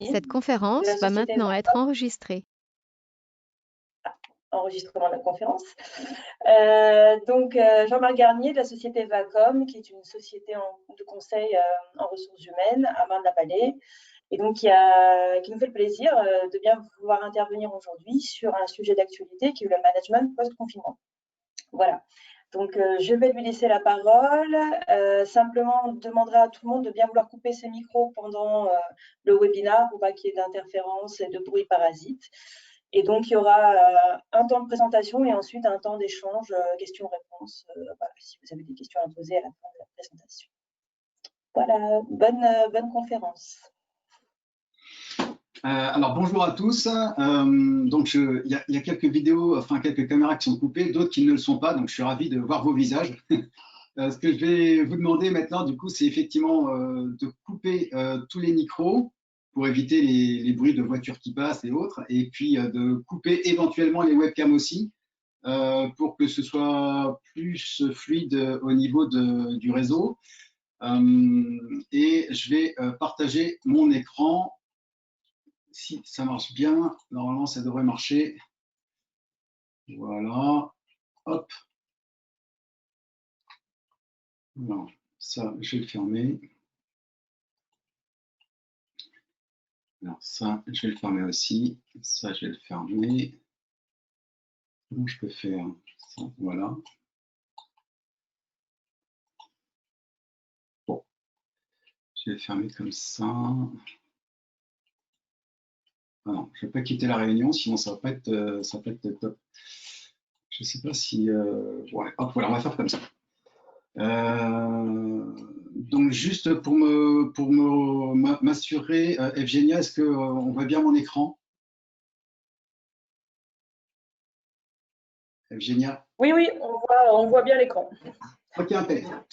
Cette de la conférence va société maintenant être enregistrée. enregistrement de la conférence. Jean-Marc Garnier de la société Vacom, qui est une société de conseil en ressources humaines à Marne-la-Vallée, et donc qui nous fait le plaisir de bien pouvoir intervenir aujourd'hui sur un sujet d'actualité qui est le management post-confinement. Voilà. Donc, je vais lui laisser la parole. Simplement, on demandera à tout le monde de bien vouloir couper ses micros pendant le webinaire pour pas qu'il y ait d'interférences et de bruit parasite. Et donc, il y aura un temps de présentation et ensuite un temps d'échange, questions-réponses, voilà, si vous avez des questions à poser à la fin de la présentation. Voilà, bonne conférence. Alors bonjour à tous. Il y a quelques vidéos, enfin quelques caméras qui sont coupées, d'autres qui ne le sont pas, donc je suis ravi de voir vos visages. Ce que je vais vous demander maintenant, du coup, c'est effectivement de couper tous les micros pour éviter les bruits de voitures qui passent et autres, et puis de couper éventuellement les webcams aussi pour que ce soit plus fluide au niveau du réseau. Et je vais partager mon écran. Si ça marche bien, normalement ça devrait marcher. Voilà, hop. Non, ça, je vais le fermer. Alors ça, je vais le fermer aussi. Ça, je vais le fermer. Comment je peux faire ça? Voilà. Bon, je vais le fermer comme ça. Ah non, je ne vais pas quitter la réunion, sinon ça ne va pas être top. Je ne sais pas si... ouais, hop, voilà, on va faire comme ça. Donc juste pour m'assurer, Evgenia, est-ce qu'on voit bien mon écran? Evgenia? Oui, on voit bien l'écran. Ok, impeccable.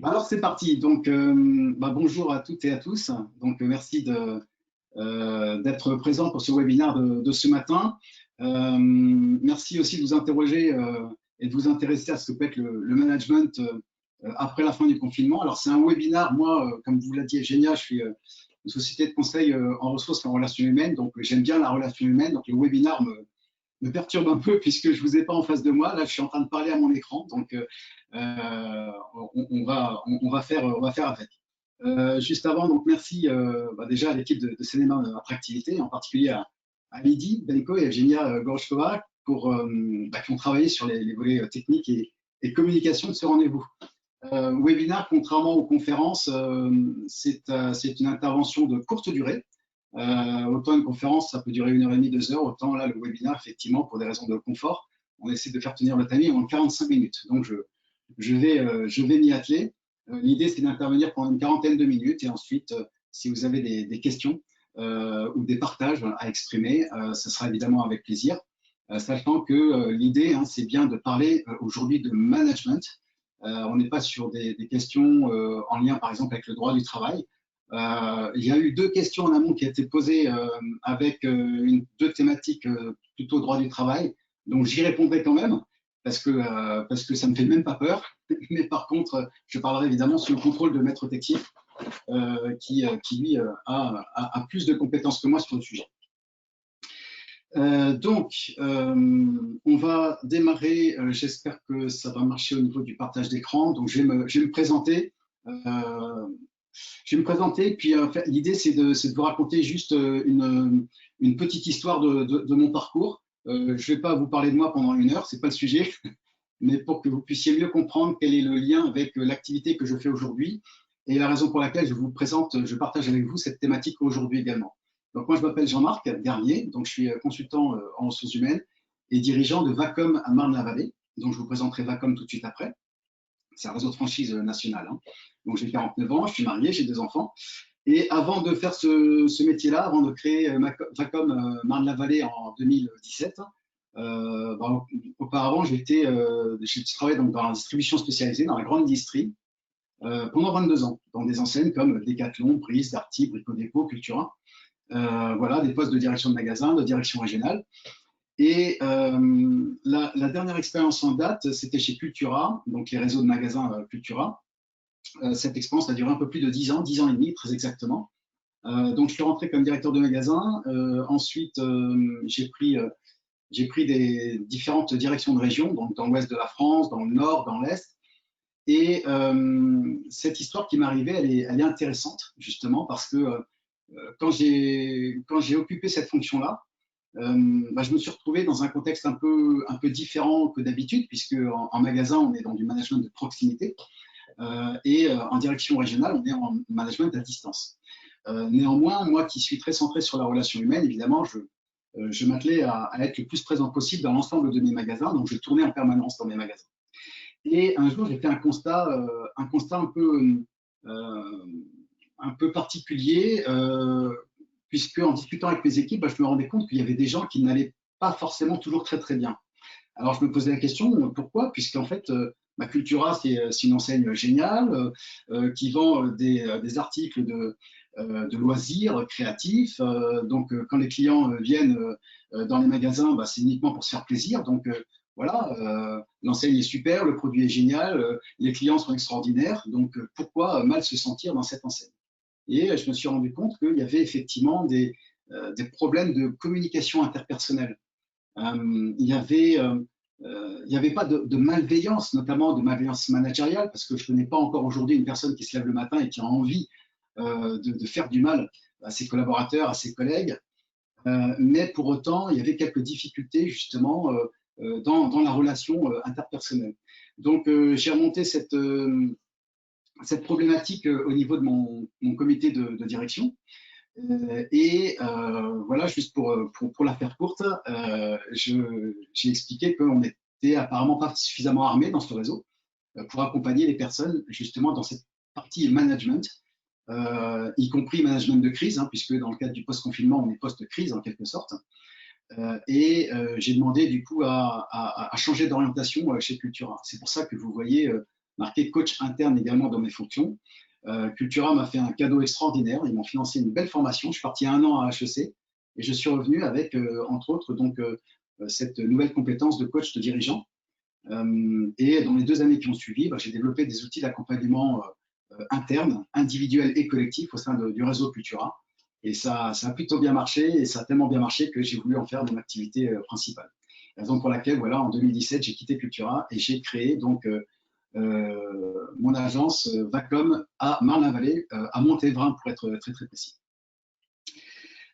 Alors c'est parti. Donc bonjour à toutes et à tous. Donc merci d'être présents pour ce webinaire de ce matin. Merci aussi de vous interroger et de vous intéresser à ce que peut être le management après la fin du confinement. Alors c'est un webinaire, moi, comme vous l'a dit Evgenia, je suis une société de conseil en ressources et en relations humaines, donc j'aime bien la relation humaine, donc le webinaire me perturbe un peu puisque je ne vous ai pas en face de moi. Là, je suis en train de parler à mon écran, donc on va faire avec. Juste avant, donc merci déjà à l'équipe de Cinéma Attractivité, en particulier à Lydie Benko et Evgenia Gorchkova qui ont travaillé sur les volets techniques et communication de ce rendez-vous. Webinaire, contrairement aux conférences, c'est une intervention de courte durée. Autant une conférence, ça peut durer 1h30, 2 heures, autant là, le webinaire, effectivement, pour des raisons de confort, on essaie de faire tenir le timing en 45 minutes. Donc, je vais m'y atteler. L'idée, c'est d'intervenir pendant une quarantaine de minutes et ensuite, si vous avez des questions ou des partages à exprimer, ce sera évidemment avec plaisir, sachant que l'idée, c'est bien de parler aujourd'hui de management. On n'est pas sur des questions en lien, par exemple, avec le droit du travail. Il y a eu 2 questions en amont qui ont été posées avec deux thématiques plutôt droit du travail, donc j'y répondrai quand même parce que ça me fait même pas peur. Mais par contre, je parlerai évidemment sous le contrôle de Maître Texier qui lui a plus de compétences que moi sur le sujet. On va démarrer. J'espère que ça va marcher au niveau du partage d'écran. Donc, je vais me présenter. Puis l'idée, c'est de vous raconter juste une petite histoire de mon parcours. Je ne vais pas vous parler de moi pendant 1 heure, ce n'est pas le sujet, mais pour que vous puissiez mieux comprendre quel est le lien avec l'activité que je fais aujourd'hui et la raison pour laquelle je partage avec vous cette thématique aujourd'hui également. Donc moi, je m'appelle Jean-Marc Garnier, donc je suis consultant en ressources humaines et dirigeant de Vacom à Marne-la-Vallée. Donc je vous présenterai Vacom tout de suite après. C'est un réseau de franchise national. Donc j'ai 49 ans, je suis marié, j'ai 2 enfants. Et avant de faire ce métier-là, avant de créer Vacom Marne-la-Vallée en 2017, auparavant, j'ai travaillé donc dans la distribution spécialisée, dans la grande distrie, pendant 22 ans, dans des enseignes comme Decathlon, Brice, Darty, Brico Dépôt, Cultura. Voilà, des postes de direction de magasin, de direction régionale. Et la dernière expérience en date, c'était chez Cultura, donc les réseaux de magasins Cultura. Cette expérience a duré un peu plus de 10 ans et demi, très exactement. Donc, je suis rentré comme directeur de magasin. Ensuite, j'ai pris des différentes directions de région, donc dans l'ouest de la France, dans le nord, dans l'est. Et cette histoire qui m'est arrivée, elle est intéressante, justement, parce que quand j'ai occupé cette fonction-là, je me suis retrouvé dans un contexte un peu différent que d'habitude, puisque en magasin, on est dans du management de proximité, et en direction régionale, on est en management à distance. Néanmoins, moi qui suis très centré sur la relation humaine, évidemment, je m'attelais à être le plus présent possible dans l'ensemble de mes magasins, donc je tournais en permanence dans mes magasins. Et un jour, j'ai fait un constat un peu particulier, puisque en discutant avec mes équipes, je me rendais compte qu'il y avait des gens qui n'allaient pas forcément toujours très très bien. Alors je me posais la question, pourquoi? Puisqu'en fait, Cultura, c'est une enseigne géniale qui vend des articles de loisirs créatifs. Donc quand les clients viennent dans les magasins, c'est uniquement pour se faire plaisir. Donc voilà, l'enseigne est super, le produit est génial, les clients sont extraordinaires. Donc pourquoi mal se sentir dans cette enseigne? Et je me suis rendu compte qu'il y avait effectivement des problèmes de communication interpersonnelle. Il n'y avait pas de malveillance, notamment de malveillance managériale, parce que je ne connais pas encore aujourd'hui une personne qui se lève le matin et qui a envie de faire du mal à ses collaborateurs, à ses collègues. Mais pour autant, il y avait quelques difficultés justement dans la relation interpersonnelle. Donc, j'ai remonté cette problématique au niveau de mon comité de direction. Voilà, juste pour la faire courte, j'ai expliqué qu'on n'était apparemment pas suffisamment armé dans ce réseau pour accompagner les personnes justement dans cette partie management, y compris management de crise, puisque dans le cadre du post-confinement, on est post-crise en quelque sorte. J'ai demandé du coup à changer d'orientation chez Cultura. C'est pour ça que vous voyez marqué coach interne également dans mes fonctions. Cultura m'a fait un cadeau extraordinaire. Ils m'ont financé une belle formation. Je suis parti 1 an à HEC et je suis revenu avec, entre autres, donc, cette nouvelle compétence de coach de dirigeant. Et dans les 2 années qui ont suivi, j'ai développé des outils d'accompagnement interne, individuel et collectif au sein du réseau Cultura. Et ça a plutôt bien marché et ça a tellement bien marché que j'ai voulu en faire mon activité principale. Raison pour laquelle, voilà, en 2017, j'ai quitté Cultura et j'ai créé donc mon agence Vacom à Marne-la-Vallée, à Montévrain pour être très très précis.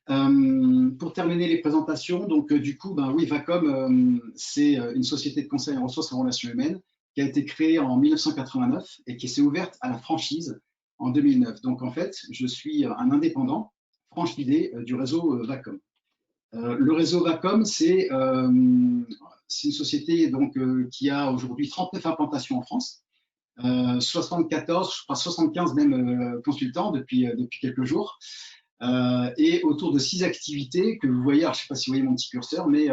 Pour terminer les présentations, donc du coup, oui, Vacom, c'est une société de conseil en ressources et en relations humaines qui a été créée en 1989 et qui s'est ouverte à la franchise en 2009. Donc en fait, je suis un indépendant franchisé du réseau Vacom. Le réseau Vacom, c'est une société donc, qui a aujourd'hui 39 implantations en France, 74, je crois 75 même consultants depuis quelques jours, et autour de 6 activités que vous voyez. Alors, je ne sais pas si vous voyez mon petit curseur, mais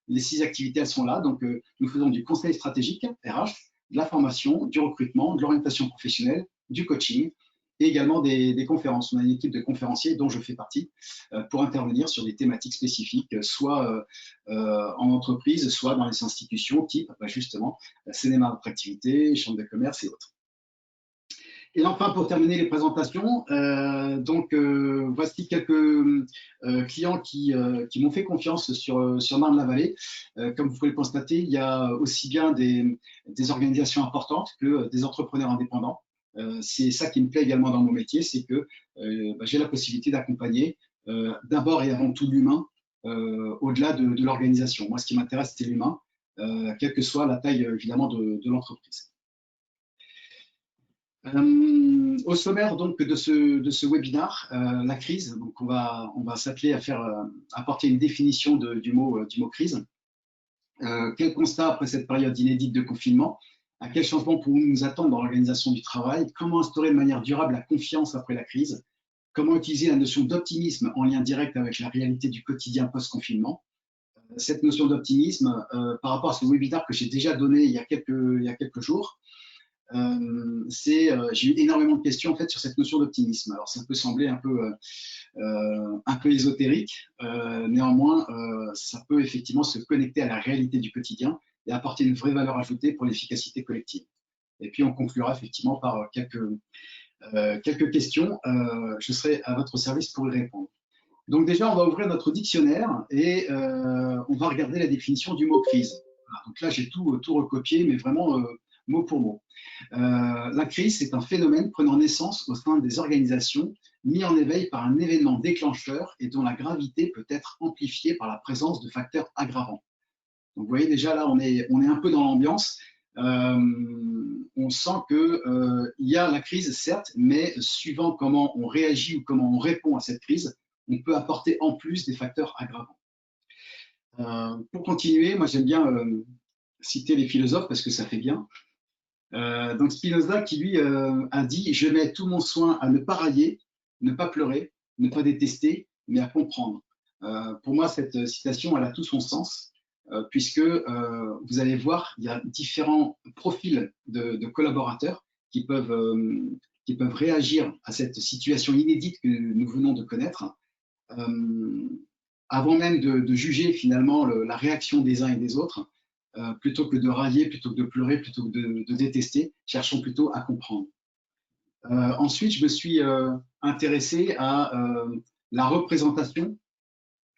les 6 activités, elles sont là. Donc, nous faisons du conseil stratégique, RH, de la formation, du recrutement, de l'orientation professionnelle, du coaching, et également des conférences. On a une équipe de conférenciers dont je fais partie pour intervenir sur des thématiques spécifiques, soit en entreprise, soit dans les institutions, type justement cinéma d'attractivité, chambre de commerce et autres. Et enfin, pour terminer les présentations, voici quelques clients qui m'ont fait confiance sur Marne-la-Vallée. Comme vous pouvez le constater, il y a aussi bien des organisations importantes que des entrepreneurs indépendants. C'est ça qui me plaît également dans mon métier, c'est que j'ai la possibilité d'accompagner d'abord et avant tout l'humain au-delà de l'organisation. Moi, ce qui m'intéresse, c'est l'humain, quelle que soit la taille évidemment de l'entreprise. Au sommaire donc de ce webinaire, la crise. Donc on va s'atteler à faire apporter une définition du mot crise. Quel constat après cette période inédite de confinement? À quel changement pouvons-nous nous attendre dans l'organisation du travail? Comment instaurer de manière durable la confiance après la crise? Comment utiliser la notion d'optimisme en lien direct avec la réalité du quotidien post-confinement? Cette notion d'optimisme, par rapport à ce webinaire que j'ai déjà donné il y a quelques jours, j'ai eu énormément de questions en fait sur cette notion d'optimisme. Alors ça peut sembler un peu ésotérique, néanmoins ça peut effectivement se connecter à la réalité du quotidien et apporter une vraie valeur ajoutée pour l'efficacité collective. Et puis on conclura effectivement par quelques quelques questions. Je serai à votre service pour y répondre. Donc déjà, on va ouvrir notre dictionnaire et on va regarder la définition du mot crise. Voilà, donc là, j'ai tout recopié, mais vraiment mot pour mot. La crise, c'est un phénomène prenant naissance au sein des organisations, mis en éveil par un événement déclencheur et dont la gravité peut être amplifiée par la présence de facteurs aggravants. Donc, vous voyez déjà là, on est un peu dans l'ambiance. On sent qu'il y a la crise, certes, mais suivant comment on réagit ou comment on répond à cette crise, on peut apporter en plus des facteurs aggravants. Pour continuer, moi j'aime bien citer les philosophes parce que ça fait bien. Donc Spinoza qui lui a dit « Je mets tout mon soin à ne pas railler, ne pas pleurer, ne pas détester, mais à comprendre ». Pour moi, cette citation, elle a tout son sens, puisque vous allez voir, il y a différents profils de collaborateurs qui peuvent réagir à cette situation inédite que nous venons de connaître, avant même de juger finalement la réaction des uns et des autres. Plutôt que de railler, plutôt que de pleurer, plutôt que de détester, cherchons plutôt à comprendre. Ensuite, je me suis intéressé à la représentation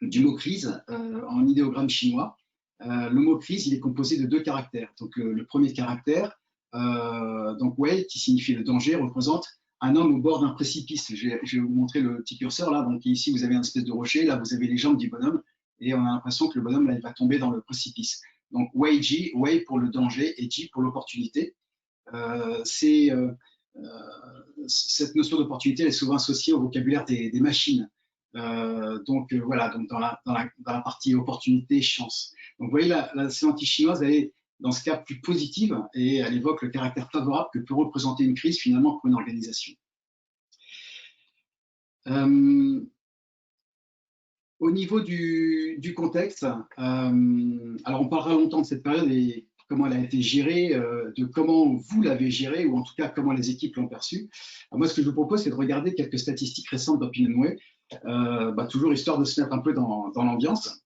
du mot crise en idéogramme chinois. Le mot crise, il est composé de 2 caractères. Donc, le premier caractère, donc wei, qui signifie le danger, représente un homme au bord d'un précipice. Je vais vous montrer le petit curseur là. Donc ici, vous avez une espèce de rocher. Là, vous avez les jambes du bonhomme. Et on a l'impression que le bonhomme, là, il va tomber dans le précipice. Donc, Wei-Ji, Wei pour le danger et Ji pour l'opportunité. Cette notion d'opportunité est souvent associée au vocabulaire des machines. Voilà, donc dans la partie opportunité, chance. Donc, vous voyez, la sémantique chinoise, elle est dans ce cas plus positive et elle évoque le caractère favorable que peut représenter une crise finalement pour une organisation. Au niveau du contexte, alors on parlera longtemps de cette période et comment elle a été gérée, de comment vous l'avez gérée, ou en tout cas comment les équipes l'ont perçue. Alors moi, ce que je vous propose, c'est de regarder quelques statistiques récentes d'OpinionWay, toujours histoire de se mettre un peu dans l'ambiance.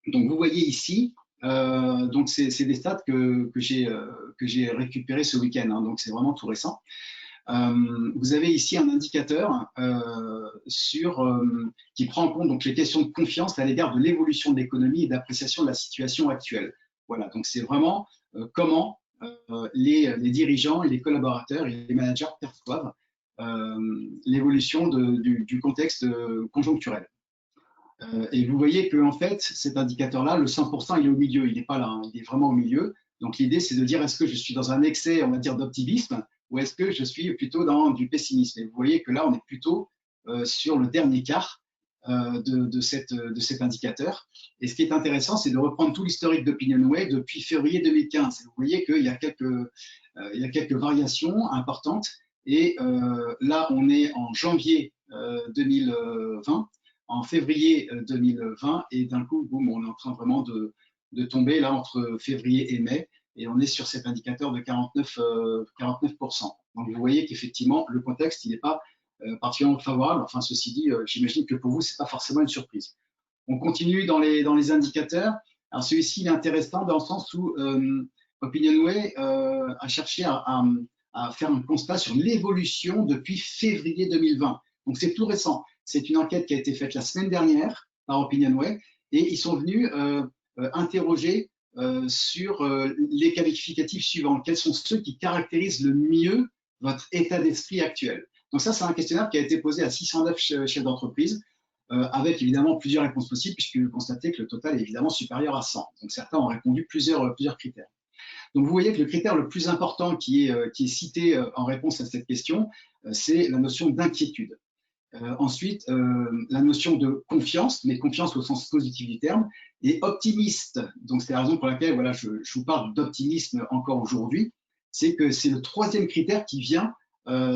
Donc vous voyez ici, donc c'est des stats que j'ai récupérés ce week-end, hein, donc c'est vraiment tout récent. Vous avez ici un indicateur qui prend en compte donc, les questions de confiance à l'égard de l'évolution de l'économie et d'appréciation de la situation actuelle. Voilà, donc c'est vraiment comment les dirigeants et les collaborateurs et les managers perçoivent l'évolution du contexte conjoncturel. Et vous voyez que en fait, cet indicateur-là, le 100%, il est au milieu, il n'est pas là, hein, il est vraiment au milieu. Donc l'idée, c'est de dire est-ce que je suis dans un excès, on va dire, d'optimisme, ou est-ce que je suis plutôt dans du pessimisme. Et vous voyez que là, on est plutôt sur le dernier quart de cet indicateur. Et ce qui est intéressant, c'est de reprendre tout l'historique d'OpinionWay depuis février 2015. Et vous voyez qu'il y a quelques variations importantes. Et là, on est en janvier 2020, en février 2020, et d'un coup, boum, on est en train vraiment de tomber là entre février et mai. Et on est sur cet indicateur de 49%. Donc vous voyez qu'effectivement, le contexte, il n'est pas particulièrement favorable. Enfin, ceci dit, j'imagine que pour vous, ce n'est pas forcément une surprise. On continue dans les indicateurs. Alors celui-ci, il est intéressant dans le sens où OpinionWay a cherché à faire un constat sur l'évolution depuis février 2020. Donc c'est tout récent. C'est une enquête qui a été faite la semaine dernière par OpinionWay et ils sont venus interroger sur les qualificatifs suivants. Quels sont ceux qui caractérisent le mieux votre état d'esprit actuel? Donc ça, c'est un questionnaire qui a été posé à 609 chefs d'entreprise, avec évidemment plusieurs réponses possibles, puisque vous constatez que le total est évidemment supérieur à 100. Donc certains ont répondu plusieurs critères. Donc vous voyez que le critère le plus important qui est cité en réponse à cette question, c'est la notion d'inquiétude. Ensuite, la notion de confiance, mais confiance au sens positif du terme, et optimiste. Donc, c'est la raison pour laquelle voilà, je vous parle d'optimisme encore aujourd'hui. C'est que c'est le 3e critère qui vient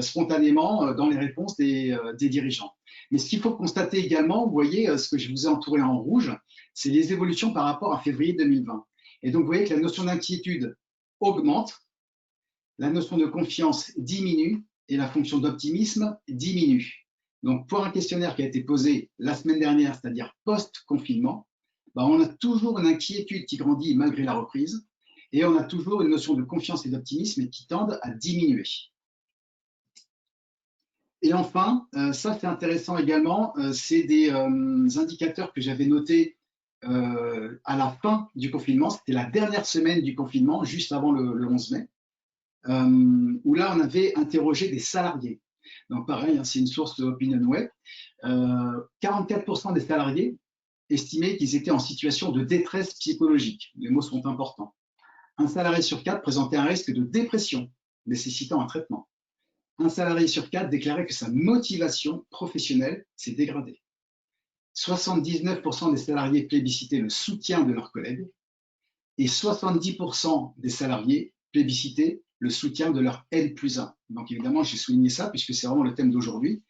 spontanément dans les réponses des dirigeants. Mais ce qu'il faut constater également, vous voyez, ce que je vous ai entouré en rouge, c'est les évolutions par rapport à février 2020. Et donc, vous voyez que la notion d'inquiétude augmente, la notion de confiance diminue et la fonction d'optimisme diminue. Donc, pour un questionnaire qui a été posé la semaine dernière, c'est-à-dire post-confinement, on a toujours une inquiétude qui grandit malgré la reprise et on a toujours une notion de confiance et d'optimisme qui tendent à diminuer. Et enfin, ça c'est intéressant également, c'est des indicateurs que j'avais notés à la fin du confinement, c'était la dernière semaine du confinement, juste avant le 11 mai, où là on avait interrogé des salariés. Donc pareil, hein, c'est une source de OpinionWay. 44% des salariés estimaient qu'ils étaient en situation de détresse psychologique. Les mots sont importants. Un salarié sur 4 présentait un risque de dépression nécessitant un traitement. Un salarié sur 4 déclarait que sa motivation professionnelle s'est dégradée. 79% des salariés plébiscitaient le soutien de leurs collègues et 70% des salariés plébiscitaient le soutien de leur N+1. Donc évidemment, j'ai souligné ça puisque c'est vraiment le thème d'aujourd'hui.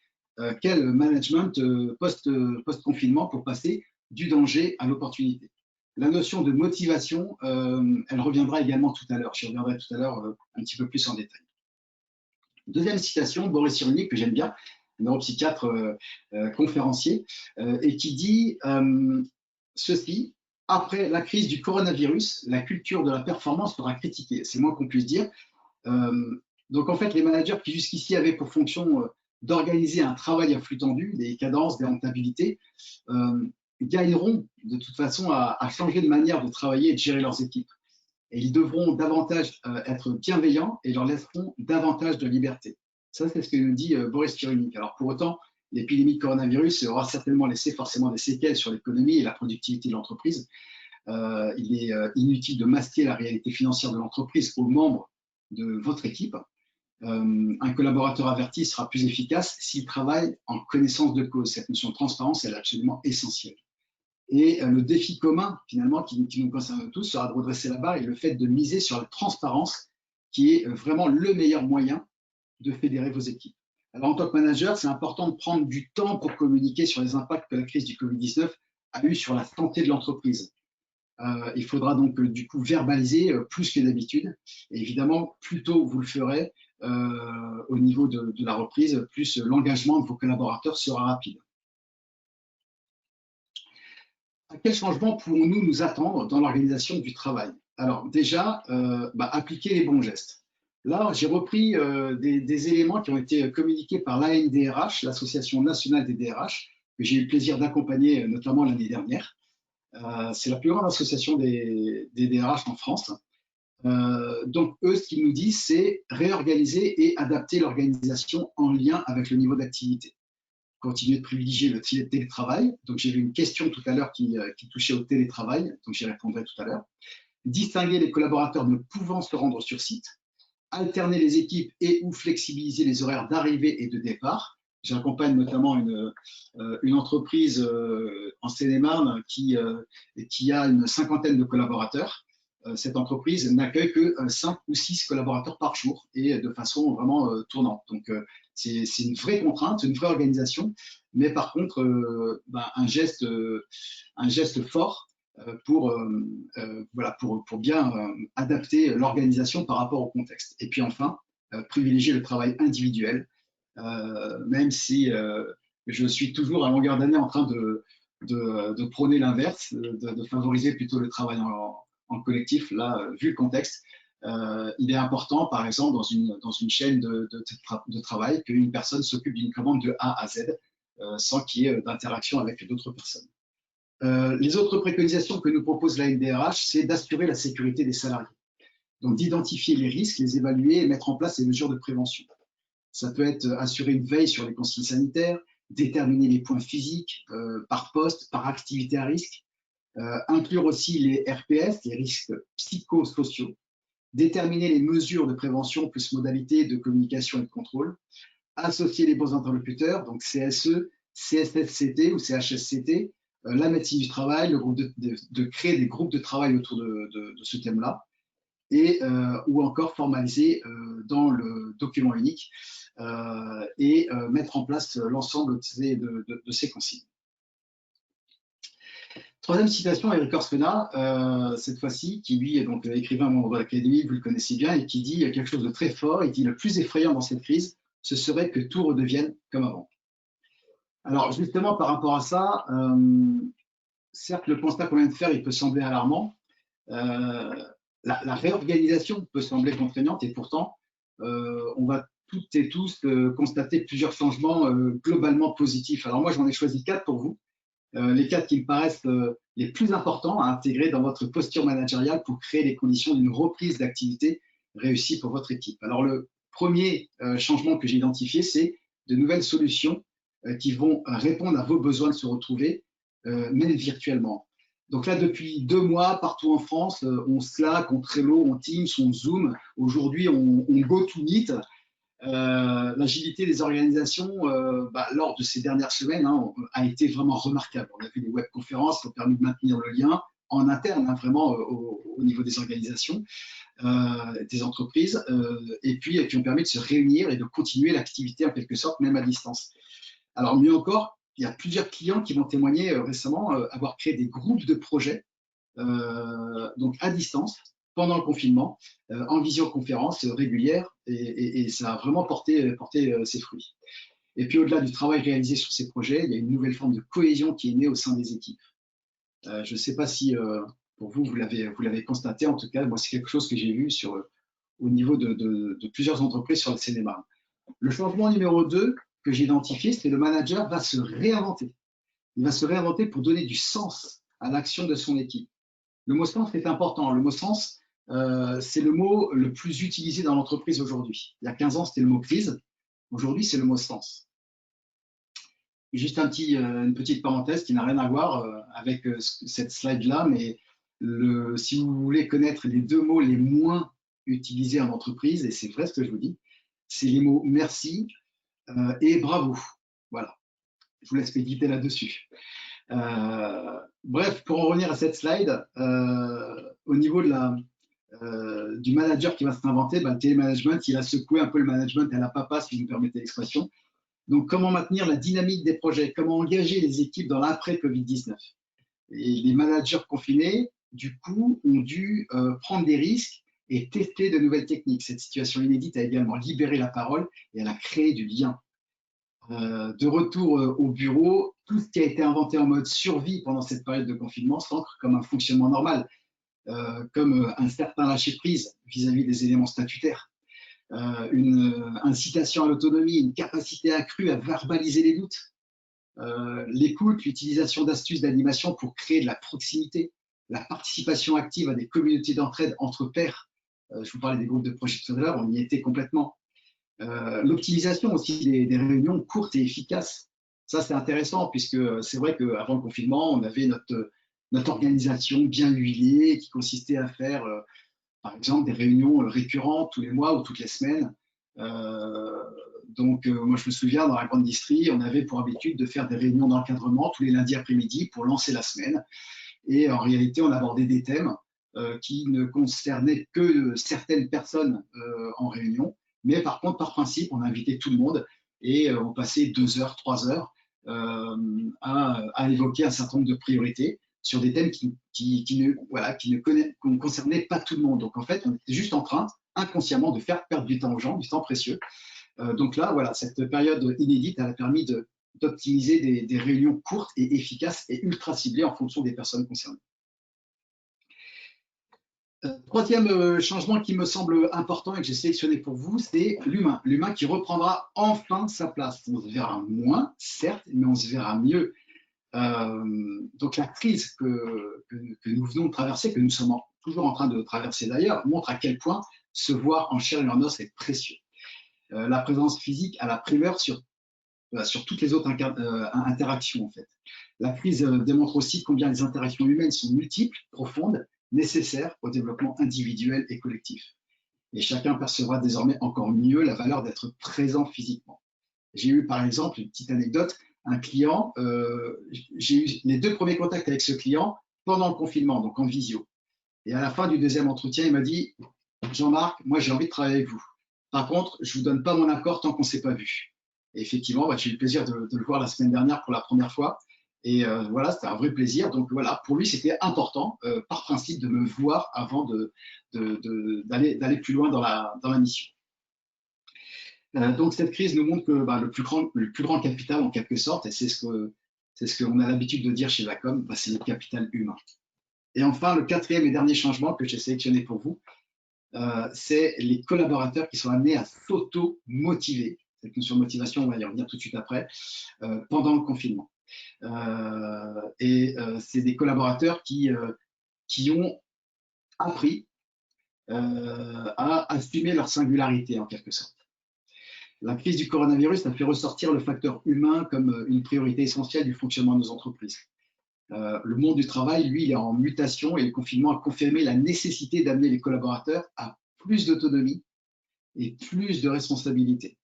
Quel management post-confinement pour passer du danger à l'opportunité. La notion de motivation, elle reviendra également tout à l'heure. J'y reviendrai tout à l'heure un petit peu plus en détail. Deuxième citation, Boris Cyrulnik, que j'aime bien, neuropsychiatre conférencier, et qui dit ceci: après la crise du coronavirus, la culture de la performance sera critiquée. C'est moins qu'on puisse dire. Donc en fait, les managers qui jusqu'ici avaient pour fonction d'organiser un travail à flux tendu, des cadences, des rentabilités, gagneront de toute façon à changer de manière de travailler et de gérer leurs équipes. Et ils devront davantage être bienveillants et leur laisseront davantage de liberté. Ça, c'est ce que nous dit Boris Cyrulnik. Alors pour autant, l'épidémie de coronavirus aura certainement laissé forcément des séquelles sur l'économie et la productivité de l'entreprise. Il est inutile de masquer la réalité financière de l'entreprise aux membres de votre équipe. Un collaborateur averti sera plus efficace s'il travaille en connaissance de cause. Cette notion de transparence, elle est absolument essentielle. Et le défi commun, finalement, qui nous concerne tous, sera de redresser la barre et le fait de miser sur la transparence, qui est vraiment le meilleur moyen de fédérer vos équipes. Alors, en tant que manager, c'est important de prendre du temps pour communiquer sur les impacts que la crise du Covid-19 a eu sur la santé de l'entreprise. Il faudra donc du coup verbaliser plus que d'habitude. Et évidemment, plus tôt vous le ferez au niveau de la reprise, plus l'engagement de vos collaborateurs sera rapide. À quel changement pouvons-nous nous attendre dans l'organisation du travail? Alors déjà, appliquer les bons gestes. Là, j'ai repris des éléments qui ont été communiqués par l'ANDRH, l'Association nationale des DRH, que j'ai eu le plaisir d'accompagner notamment l'année dernière. C'est la plus grande association des DRH en France. Donc, eux, ce qu'ils nous disent, c'est réorganiser et adapter l'organisation en lien avec le niveau d'activité. Continuer de privilégier le télétravail. Donc, j'ai vu une question tout à l'heure qui touchait au télétravail, donc j'y répondrai tout à l'heure. Distinguer les collaborateurs ne pouvant se rendre sur site. Alterner les équipes et ou flexibiliser les horaires d'arrivée et de départ. J'accompagne notamment une entreprise en Seine-et-Marne qui a une cinquantaine de collaborateurs. Cette entreprise n'accueille que 5 ou 6 collaborateurs par jour et de façon vraiment tournante. Donc, c'est une vraie contrainte, une vraie organisation, mais par contre, un geste fort pour bien adapter l'organisation par rapport au contexte. Et puis enfin, privilégier le travail individuel, même si je suis toujours à longueur d'année en train de prôner l'inverse, de favoriser plutôt le travail en collectif. Là, vu le contexte, il est important, par exemple, dans une chaîne de travail, qu'une personne s'occupe d'une commande de A à Z sans qu'il y ait d'interaction avec d'autres personnes. Les autres préconisations que nous propose la NDRH, c'est d'assurer la sécurité des salariés. Donc, d'identifier les risques, les évaluer et mettre en place les mesures de prévention. Ça peut être assurer une veille sur les consignes sanitaires, déterminer les points physiques par poste, par activité à risque, inclure aussi les RPS, les risques psychosociaux, déterminer les mesures de prévention plus modalités de communication et de contrôle, associer les bons interlocuteurs, donc CSE, CSFCT ou CHSCT, la médecine du travail, de créer des groupes de travail autour de ce thème-là, et ou encore formaliser dans le document unique et mettre en place l'ensemble de ces consignes. Troisième citation, Eric Orsena, cette fois-ci, qui lui est donc écrivain membre de l'Académie, vous le connaissez bien, et qui dit quelque chose de très fort. Il dit: le plus effrayant dans cette crise, ce serait que tout redevienne comme avant. Alors justement, par rapport à ça, certes, le constat qu'on vient de faire, il peut sembler alarmant. La réorganisation peut sembler contraignante et pourtant, on va toutes et tous constaté plusieurs changements globalement positifs. Alors moi, j'en ai choisi 4 pour vous. Les 4 qui me paraissent les plus importants à intégrer dans votre posture managériale pour créer les conditions d'une reprise d'activité réussie pour votre équipe. Alors le premier changement que j'ai identifié, c'est de nouvelles solutions qui vont répondre à vos besoins de se retrouver, même virtuellement. Donc là, depuis 2 mois, partout en France, on Slack, on Trello, on Teams, on Zoom. Aujourd'hui, on GoToMeet. L'agilité des organisations lors de ces dernières semaines a été vraiment remarquable. On a vu des webconférences qui ont permis de maintenir le lien en interne, vraiment au niveau des organisations, des entreprises, et puis qui ont permis de se réunir et de continuer l'activité en quelque sorte, même à distance. Alors mieux encore, il y a plusieurs clients qui m'ont témoigné récemment avoir créé des groupes de projets donc à distance pendant le confinement, en visioconférence régulière, et ça a vraiment porté ses fruits. Et puis au-delà du travail réalisé sur ces projets, il y a une nouvelle forme de cohésion qui est née au sein des équipes. Je ne sais pas si pour vous, vous l'avez constaté, en tout cas, moi c'est quelque chose que j'ai vu au niveau de plusieurs entreprises sur le cinéma. Le changement numéro 2 que j'ai identifié, c'est que le manager va se réinventer. Il va se réinventer pour donner du sens à l'action de son équipe. Le mot sens est important. Le mot sens, c'est le mot le plus utilisé dans l'entreprise aujourd'hui. Il y a 15 ans, c'était le mot crise. Aujourd'hui, c'est le mot sens. Juste une petite parenthèse qui n'a rien à voir avec cette slide-là, mais si vous voulez connaître les 2 mots les moins utilisés en entreprise, et c'est vrai ce que je vous dis, c'est les mots merci et bravo. Voilà. Je vous laisse méditer là-dessus. Bref, pour en revenir à cette slide, au niveau du manager qui va se réinventer, le télémanagement, il a secoué un peu le management à la papa, si vous me permettez l'expression. Donc, comment maintenir la dynamique des projets? Comment engager les équipes dans l'après-Covid-19? Et les managers confinés, du coup, ont dû prendre des risques et tester de nouvelles techniques. Cette situation inédite a également libéré la parole et elle a créé du lien. De retour au bureau, tout ce qui a été inventé en mode survie pendant cette période de confinement s'ancre comme un fonctionnement normal, comme un certain lâcher-prise vis-à-vis des éléments statutaires, une incitation à l'autonomie, une capacité accrue à verbaliser les doutes, l'écoute, l'utilisation d'astuces d'animation pour créer de la proximité, la participation active à des communautés d'entraide entre pairs. Je vous parlais des groupes de projet tout à l'heure, on y était complètement. L'optimisation aussi des réunions courtes et efficaces. Ça, c'est intéressant puisque c'est vrai qu'avant le confinement, on avait notre organisation bien huilée qui consistait à faire, par exemple, des réunions récurrentes tous les mois ou toutes les semaines. Donc, moi, je me souviens, dans la grande distrie, on avait pour habitude de faire des réunions d'encadrement tous les lundis après-midi pour lancer la semaine. Et en réalité, on abordait des thèmes qui ne concernaient que certaines personnes en réunion. Mais par contre, par principe, on invitait tout le monde et on passait 2 heures, 3 heures à évoquer un certain nombre de priorités sur des thèmes qui ne concernaient pas tout le monde. Donc en fait, on était juste en train, inconsciemment, de faire perdre du temps aux gens, du temps précieux. Donc là, voilà, cette période inédite, elle a permis d'optimiser des réunions courtes et efficaces et ultra ciblées en fonction des personnes concernées. Troisième changement qui me semble important et que j'ai sélectionné pour vous, c'est l'humain. L'humain qui reprendra enfin sa place. On se verra moins, certes, mais on se verra mieux. Donc la crise que nous venons de traverser, que nous sommes toujours en train de traverser d'ailleurs, montre à quel point se voir en chair et en os est précieux. La présence physique a la primeur sur toutes les autres interactions en fait. La crise démontre aussi combien les interactions humaines sont multiples, profondes, nécessaires au développement individuel et collectif. Et chacun percevra désormais encore mieux la valeur d'être présent physiquement. J'ai eu par exemple, une petite anecdote, un client, j'ai eu les 2 premiers contacts avec ce client pendant le confinement, donc en visio. Et à la fin du 2e entretien, il m'a dit « Jean-Marc, moi j'ai envie de travailler avec vous. Par contre, je ne vous donne pas mon accord tant qu'on ne s'est pas vu. » Et effectivement, j'ai eu le plaisir de le voir la semaine dernière pour la première fois. Et voilà, c'était un vrai plaisir. Donc voilà, pour lui, c'était important, par principe, de me voir avant d'aller plus loin dans la mission. Donc cette crise nous montre que le plus grand capital, en quelque sorte, et c'est ce qu'on a l'habitude de dire chez Vacom, c'est le capital humain. Et enfin, le 4e et dernier changement que j'ai sélectionné pour vous, c'est les collaborateurs qui sont amenés à s'auto-motiver. Cette notion de motivation, on va y revenir tout de suite après, pendant le confinement. C'est des collaborateurs qui ont appris à assumer leur singularité en quelque sorte. La crise du coronavirus a fait ressortir le facteur humain comme une priorité essentielle du fonctionnement de nos entreprises. Le monde du travail, lui, il est en mutation et le confinement a confirmé la nécessité d'amener les collaborateurs à plus d'autonomie et plus de responsabilité.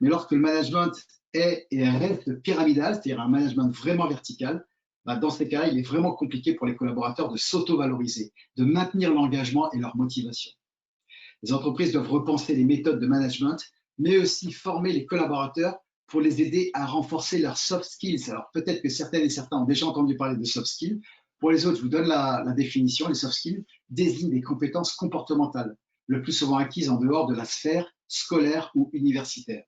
Mais lorsque le management est et reste pyramidal, c'est-à-dire un management vraiment vertical, dans ces cas, il est vraiment compliqué pour les collaborateurs de s'auto-valoriser, de maintenir l'engagement et leur motivation. Les entreprises doivent repenser les méthodes de management, mais aussi former les collaborateurs pour les aider à renforcer leurs soft skills. Alors peut-être que certaines et certains ont déjà entendu parler de soft skills. Pour les autres, je vous donne la définition. Les soft skills désignent des compétences comportementales, le plus souvent acquises en dehors de la sphère scolaire ou universitaire.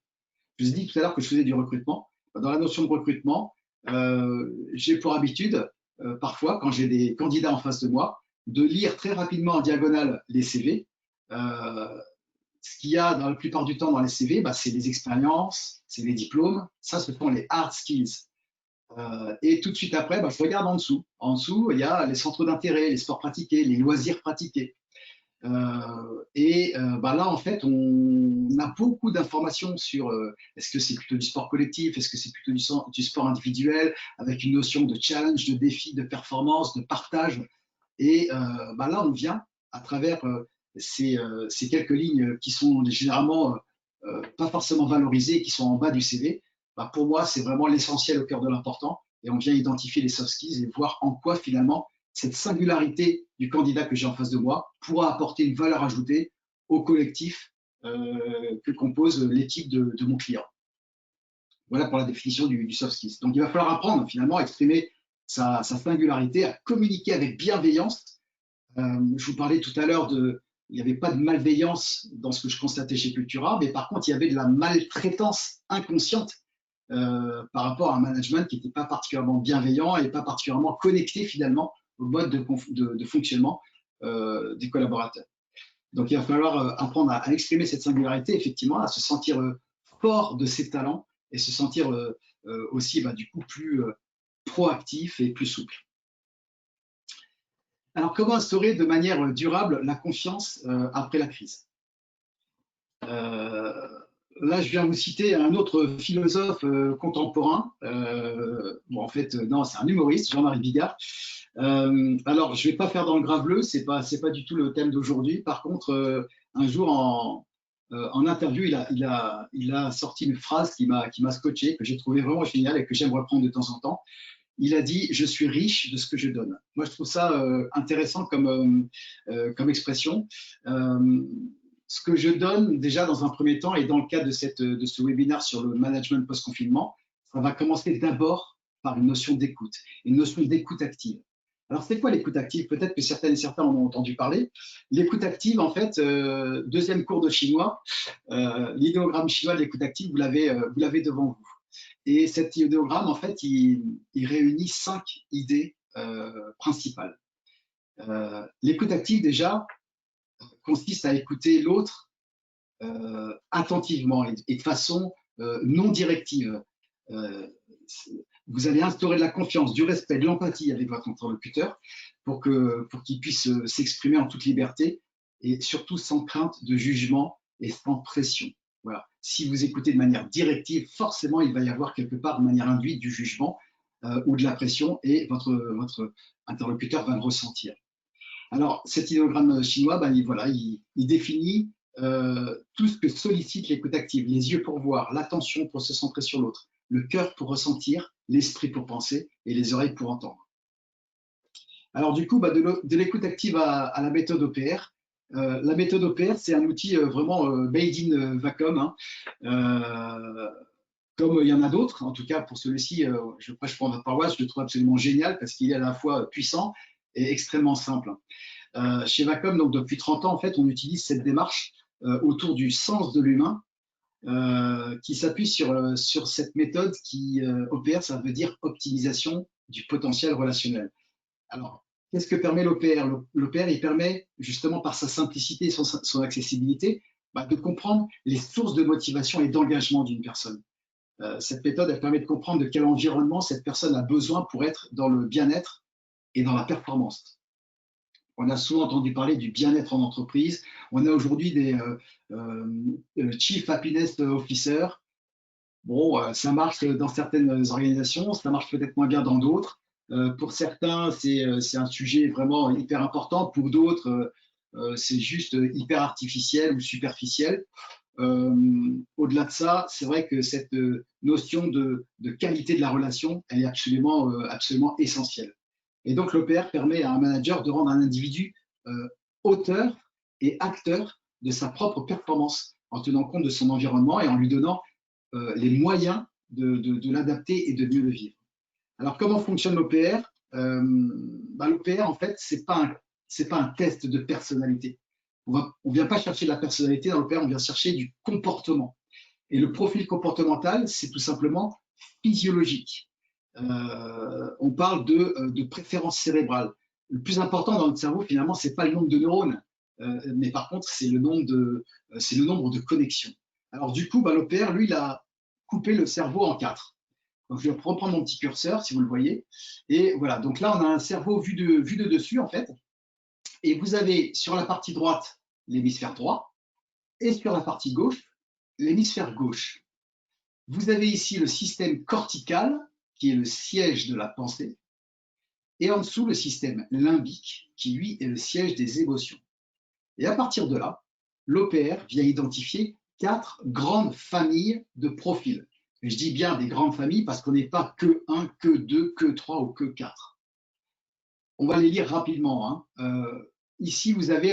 Je vous ai dit tout à l'heure que je faisais du recrutement. Dans la notion de recrutement, j'ai pour habitude, parfois, quand j'ai des candidats en face de moi, de lire très rapidement en diagonale les CV. Ce qu'il y a dans la plupart du temps dans les CV, c'est les expériences, c'est les diplômes. Ça, ce sont les hard skills. Et tout de suite après, je regarde en dessous. En dessous, il y a les centres d'intérêt, les sports pratiqués, les loisirs pratiqués. Là, en fait, on a beaucoup d'informations sur est-ce que c'est plutôt du sport collectif, est-ce que c'est plutôt du sport individuel, avec une notion de challenge, de défi, de performance, de partage. Et là, on vient à travers ces quelques lignes qui sont généralement pas forcément valorisées, qui sont en bas du CV. Pour moi, c'est vraiment l'essentiel au cœur de l'important. Et on vient identifier les soft skills et voir en quoi finalement cette singularité du candidat que j'ai en face de moi pourra apporter une valeur ajoutée au collectif que compose l'équipe de mon client. Voilà pour la définition du soft skills. Donc, il va falloir apprendre finalement à exprimer sa singularité, à communiquer avec bienveillance. Je vous parlais tout à l'heure il n'y avait pas de malveillance dans ce que je constatais chez Cultura, mais par contre, il y avait de la maltraitance inconsciente par rapport à un management qui n'était pas particulièrement bienveillant et pas particulièrement connecté finalement au mode de fonctionnement des collaborateurs. Donc, il va falloir apprendre à exprimer cette singularité, effectivement, à se sentir fort de ses talents et se sentir aussi, du coup, plus proactif et plus souple. Alors, comment instaurer de manière durable la confiance après la crise? Là, je viens vous citer un autre philosophe contemporain. En fait, non, c'est un humoriste, Jean-Marie Bigard. Alors, je ne vais pas faire dans le graveleux, c'est pas du tout le thème d'aujourd'hui. Par contre, un jour en interview, il a sorti une phrase qui m'a scotché, que j'ai trouvé vraiment géniale et que j'aime reprendre de temps en temps. Il a dit « Je suis riche de ce que je donne ». Moi, je trouve ça intéressant comme expression. Ce que je donne déjà dans un premier temps, et dans le cadre de ce webinaire sur le management post-confinement, ça va commencer d'abord par une notion d'écoute, une notion d'écoute active. Alors, c'est quoi l'écoute active? Peut-être que certaines et certains en ont entendu parler. L'écoute active, en fait, deuxième cours de chinois, l'idéogramme chinois de l'écoute active, vous l'avez devant vous. Et cet idéogramme, en fait, il réunit 5 idées principales. L'écoute active, déjà, consiste à écouter l'autre attentivement et de façon non directive. Vous allez instaurer de la confiance, du respect, de l'empathie avec votre interlocuteur pour qu'il puisse s'exprimer en toute liberté et surtout sans crainte de jugement et sans pression. Voilà. Si vous écoutez de manière directive, forcément, il va y avoir quelque part de manière induite du jugement ou de la pression et votre interlocuteur va le ressentir. Alors, cet idéogramme chinois, il définit tout ce que sollicite l'écoute active. Les yeux pour voir, l'attention pour se centrer sur l'autre, le cœur pour ressentir, l'esprit pour penser et les oreilles pour entendre. Alors du coup, de l'écoute active à la méthode OPR. La méthode OPR, c'est un outil vraiment made in Vacom. Comme il y en a d'autres, en tout cas pour celui-ci, je prêche pour notre paroisse, je le trouve absolument génial parce qu'il est à la fois puissant et extrêmement simple. Chez Vacom, donc depuis 30 ans, en fait, on utilise cette démarche autour du sens de l'humain qui s'appuie sur cette méthode qui OPR, ça veut dire optimisation du potentiel relationnel. Alors, Qu'est-ce que permet l'OPR? L'OPR, il permet justement par sa simplicité et son accessibilité de comprendre les sources de motivation et d'engagement d'une personne. Cette méthode, elle permet de comprendre de quel environnement cette personne a besoin pour être dans le bien-être et dans la performance. On a souvent entendu parler du bien-être en entreprise. On a aujourd'hui des Chief Happiness Officer. Bon, ça marche dans certaines organisations, ça marche peut-être moins bien dans d'autres. Pour certains, c'est un sujet vraiment hyper important. Pour d'autres, c'est juste hyper artificiel ou superficiel. Au-delà de ça, c'est vrai que cette notion de qualité de la relation, elle est absolument essentielle. Et donc, l'OPR permet à un manager de rendre un individu auteur et acteur de sa propre performance en tenant compte de son environnement et en lui donnant les moyens de l'adapter et de mieux le vivre. Alors, comment fonctionne l'OPR? L'OPR, en fait, c'est pas un test de personnalité. On ne vient pas chercher de la personnalité dans l'OPR, on vient chercher du comportement. Et le profil comportemental, c'est tout simplement physiologique. On parle de préférence cérébrale. Le plus important dans notre cerveau, finalement, ce n'est pas le nombre de neurones, mais par contre, c'est le nombre de connexions. Alors du coup, l'OPR, lui, il a coupé le cerveau en 4. Donc je vais reprendre mon petit curseur, si vous le voyez. Et voilà, donc là, on a un cerveau vu de dessus, en fait. Et vous avez sur la partie droite l'hémisphère droit et sur la partie gauche l'hémisphère gauche. Vous avez ici le système cortical, qui est le siège de la pensée, et en dessous le système limbique, qui lui est le siège des émotions. Et à partir de là, l'OPR vient identifier 4 grandes familles de profils. Et je dis bien des grandes familles parce qu'on n'est pas que 1, que 2, que 3 ou que 4. On va les lire rapidement. Ici, vous avez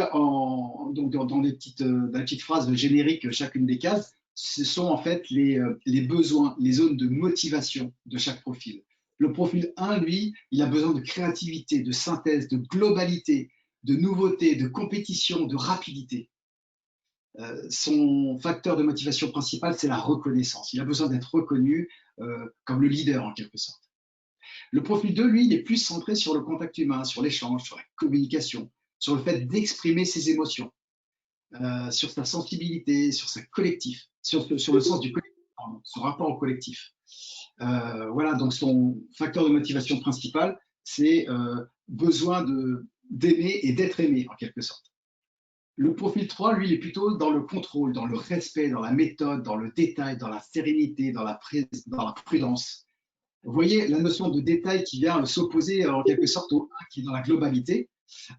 donc dans les petites phrases génériques, chacune des cases, ce sont en fait les besoins, les zones de motivation de chaque profil. Le profil 1, lui, il a besoin de créativité, de synthèse, de globalité, de nouveauté, de compétition, de rapidité. Son facteur de motivation principal, c'est la reconnaissance. Il a besoin d'être reconnu comme le leader en quelque sorte. Le profil 2, lui, il est plus centré sur le contact humain, sur l'échange, sur la communication, sur le fait d'exprimer ses émotions, sur sa sensibilité, sur sa collectif, sur le sens du collectif, son rapport au collectif. Voilà, donc son facteur de motivation principal, c'est besoin d'aimer et d'être aimé, en quelque sorte. Le profil 3, lui, il est plutôt dans le contrôle, dans le respect, dans la méthode, dans le détail, dans la sérénité, dans la prudence. Vous voyez la notion de détail qui vient s'opposer en quelque sorte au 1 qui est dans la globalité.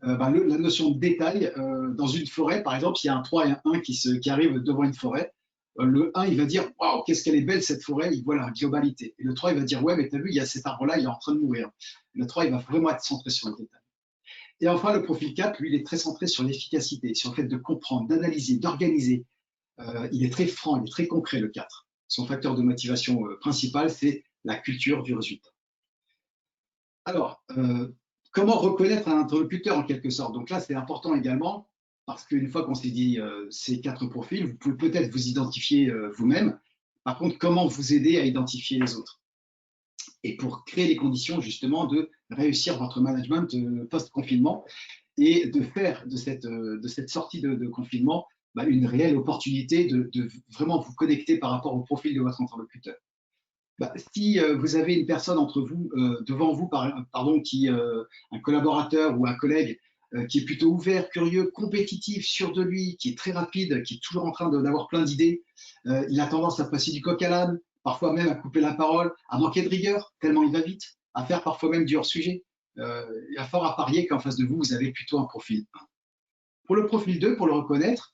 La notion de détail, dans une forêt, par exemple, il y a un 3 et un 1 qui arrivent devant une forêt. Le 1, il va dire « Waouh, qu'est-ce qu'elle est belle cette forêt !» Il voit la globalité. Et le 3, il va dire « Ouais, mais t'as vu, il y a cet arbre-là, il est en train de mourir. » Le 3, il va vraiment être centré sur le détail. Et enfin, le profil 4, lui, il est très centré sur l'efficacité, sur le fait de comprendre, d'analyser, d'organiser. Il est très franc, il est très concret, le 4. Son facteur de motivation principal, c'est la culture du résultat. Alors, comment reconnaître un interlocuteur en quelque sorte? Donc là, c'est important également, parce qu'une fois qu'on s'est dit ces 4 profils, vous pouvez peut-être vous identifier vous-même. Par contre, comment vous aider à identifier les autres? Et pour créer les conditions justement de réussir votre management post-confinement et de faire de cette sortie de confinement une réelle opportunité de vraiment vous connecter par rapport au profil de votre interlocuteur. Si vous avez une personne devant vous, un collaborateur ou un collègue qui est plutôt ouvert, curieux, compétitif, sûr de lui, qui est très rapide, qui est toujours en train d'avoir plein d'idées, il a tendance à passer du coq à l'âne, parfois même à couper la parole, à manquer de rigueur, tellement il va vite, à faire parfois même du hors-sujet. Il y a fort à parier qu'en face de vous, vous avez plutôt un profil 1. Pour le profil 2, pour le reconnaître,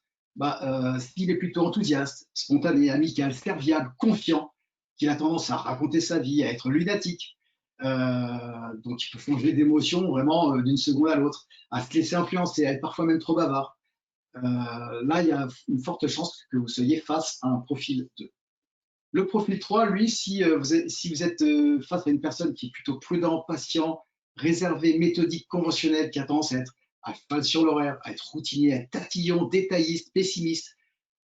s'il est plutôt enthousiaste, spontané, amical, serviable, confiant, qu'il a tendance à raconter sa vie, à être lunatique, donc il peut changer d'émotion vraiment d'une seconde à l'autre, à se laisser influencer, à être parfois même trop bavard. Là, il y a une forte chance que vous soyez face à un profil 2. Le profil 3, lui, si vous êtes face à une personne qui est plutôt prudent, patient, réservé, méthodique, conventionnel, qui a tendance à être à cheval sur l'horaire, à être routinier, à être tatillon, détailliste, pessimiste,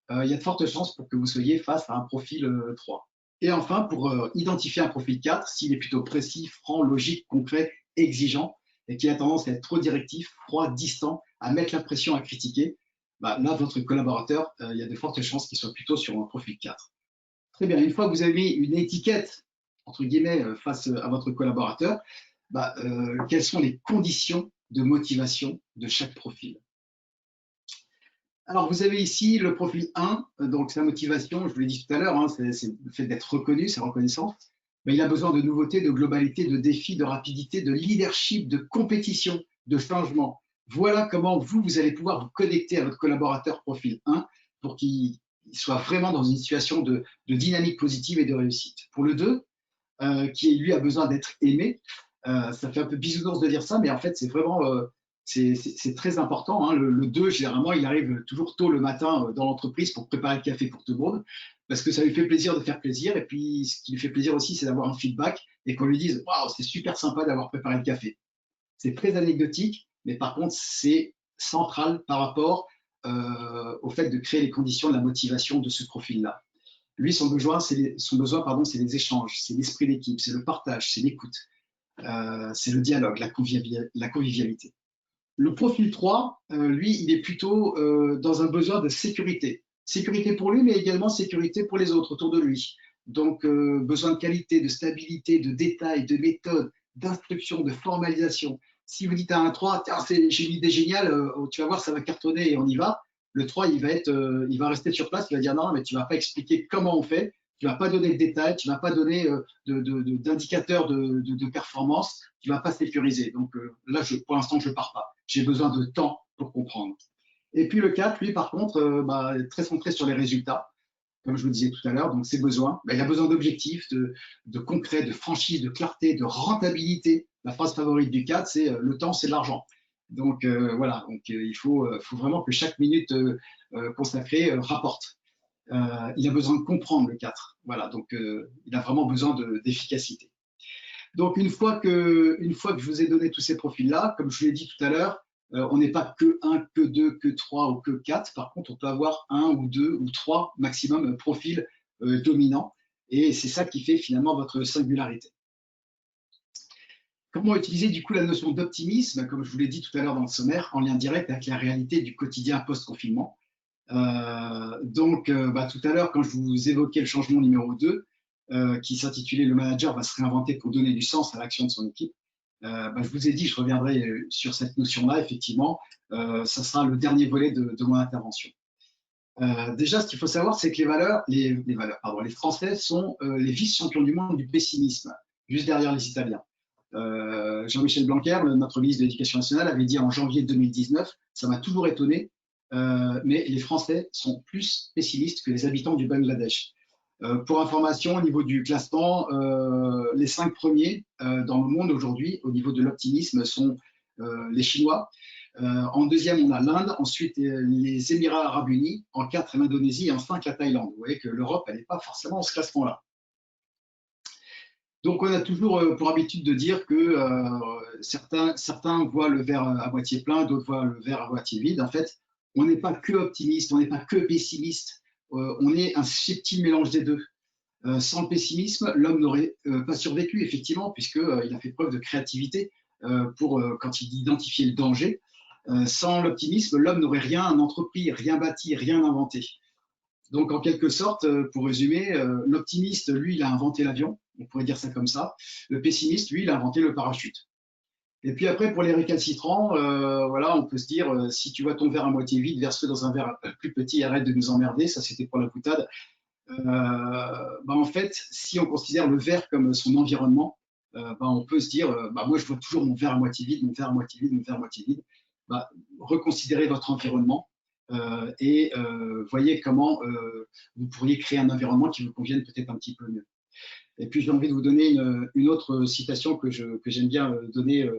il y a de fortes chances pour que vous soyez face à un profil 3. Et enfin, pour identifier un profil 4, s'il est plutôt précis, franc, logique, concret, exigeant, et qui a tendance à être trop directif, froid, distant, à mettre la pression, à critiquer, bah, là, votre collaborateur, il y a de fortes chances qu'il soit plutôt sur un profil 4. Très bien, une fois que vous avez mis une étiquette, entre guillemets, face à votre collaborateur, bah, quelles sont les conditions de motivation de chaque profil? Alors, vous avez ici le profil 1, donc sa motivation, je vous l'ai dit tout à l'heure, hein, c'est le fait d'être reconnu, c'est reconnaissance. Mais il a besoin de nouveautés, de globalité, de défis, de rapidité, de leadership, de compétition, de changement. Voilà comment vous allez pouvoir vous connecter à votre collaborateur profil 1 pour qu'il soit vraiment dans une situation de dynamique positive et de réussite. Pour le 2, qui lui a besoin d'être aimé, ça fait un peu bisounours de dire ça, mais en fait, c'est vraiment c'est très important. Hein. Le 2, généralement, il arrive toujours tôt le matin dans l'entreprise pour préparer le café pour tout le monde, parce que ça lui fait plaisir de faire plaisir. Et puis, ce qui lui fait plaisir aussi, c'est d'avoir un feedback et qu'on lui dise « Waouh, c'est super sympa d'avoir préparé le café ». C'est très anecdotique, mais par contre, c'est central par rapport au fait de créer les conditions de la motivation de ce profil-là. Lui, son besoin, c'est les échanges, c'est l'esprit d'équipe, c'est le partage, c'est l'écoute, c'est le dialogue, la convivialité. Le profil 3, lui, il est plutôt dans un besoin de sécurité. Sécurité pour lui, mais également sécurité pour les autres autour de lui. Donc, besoin de qualité, de stabilité, de détails, de méthode, d'instruction, de formalisation. Si vous dites à un 3, j'ai une idée géniale, tu vas voir, ça va cartonner et on y va. Le 3, il va rester sur place, il va dire non, mais tu ne vas pas expliquer comment on fait, tu ne vas pas donner de détails, tu ne vas pas donner d'indicateurs de performance, tu ne vas pas sécuriser. Donc là, pour l'instant, je ne pars pas. J'ai besoin de temps pour comprendre. Et puis le 4, lui, par contre, est très centré sur les résultats, comme je vous le disais tout à l'heure. Donc ses besoins, il a besoin d'objectifs, de concret, de franchise, de clarté, de rentabilité. La phrase favorite du 4, c'est le temps, c'est de l'argent. Donc voilà, il faut vraiment que chaque minute consacrée rapporte. Il a besoin de comprendre le 4. Voilà, donc il a vraiment besoin d'efficacité. Donc une fois que je vous ai donné tous ces profils-là, comme je vous l'ai dit tout à l'heure, on n'est pas que 1, que 2, que 3 ou que 4. Par contre, on peut avoir 1 ou 2 ou 3 maximum profils dominants. Et c'est ça qui fait finalement votre singularité. Comment utiliser du coup la notion d'optimisme, comme je vous l'ai dit tout à l'heure dans le sommaire, en lien direct avec la réalité du quotidien post-confinement. Tout à l'heure, quand je vous évoquais le changement numéro 2, qui s'intitulait « Le manager va se réinventer pour donner du sens à l'action de son équipe », je vous ai dit, je reviendrai sur cette notion-là, effectivement, ça sera le dernier volet de mon intervention. Déjà, ce qu'il faut savoir, c'est que les Français sont les vice-champions du monde du pessimisme, juste derrière les Italiens. Jean-Michel Blanquer, notre ministre de l'Éducation nationale, avait dit en janvier 2019, ça m'a toujours étonné, mais les Français sont plus pessimistes que les habitants du Bangladesh. Pour information, au niveau du classement, les 5 premiers dans le monde aujourd'hui, au niveau de l'optimisme, sont les Chinois. En deuxième, on a l'Inde, ensuite les Émirats Arabes Unis, en 4 l'Indonésie et en 5 la Thaïlande. Vous voyez que l'Europe, elle n'est pas forcément dans ce classement-là. Donc, on a toujours pour habitude de dire que certains voient le verre à moitié plein, d'autres voient le verre à moitié vide. En fait, on n'est pas que optimiste, on n'est pas que pessimiste, on est un subtil mélange des deux. Sans le pessimisme, l'homme n'aurait pas survécu, effectivement, puisqu'il a fait preuve de créativité quand il identifiait le danger. Sans l'optimisme, l'homme n'aurait rien entrepris, rien bâti, rien inventé. Donc, en quelque sorte, pour résumer, l'optimiste, lui, il a inventé l'avion, on pourrait dire ça comme ça. Le pessimiste, lui, il a inventé le parachute. Et puis après, pour les récalcitrants, on peut se dire, si tu vois ton verre à moitié vide, verse-le dans un verre plus petit, arrête de nous emmerder, ça c'était pour la boutade. En fait, si on considère le verre comme son environnement, on peut se dire, moi je vois toujours mon verre à moitié vide, mon verre à moitié vide, mon verre à moitié vide. Reconsidérez votre environnement et voyez comment vous pourriez créer un environnement qui vous convienne peut-être un petit peu mieux. Et puis j'ai envie de vous donner une autre citation que j'aime bien donner,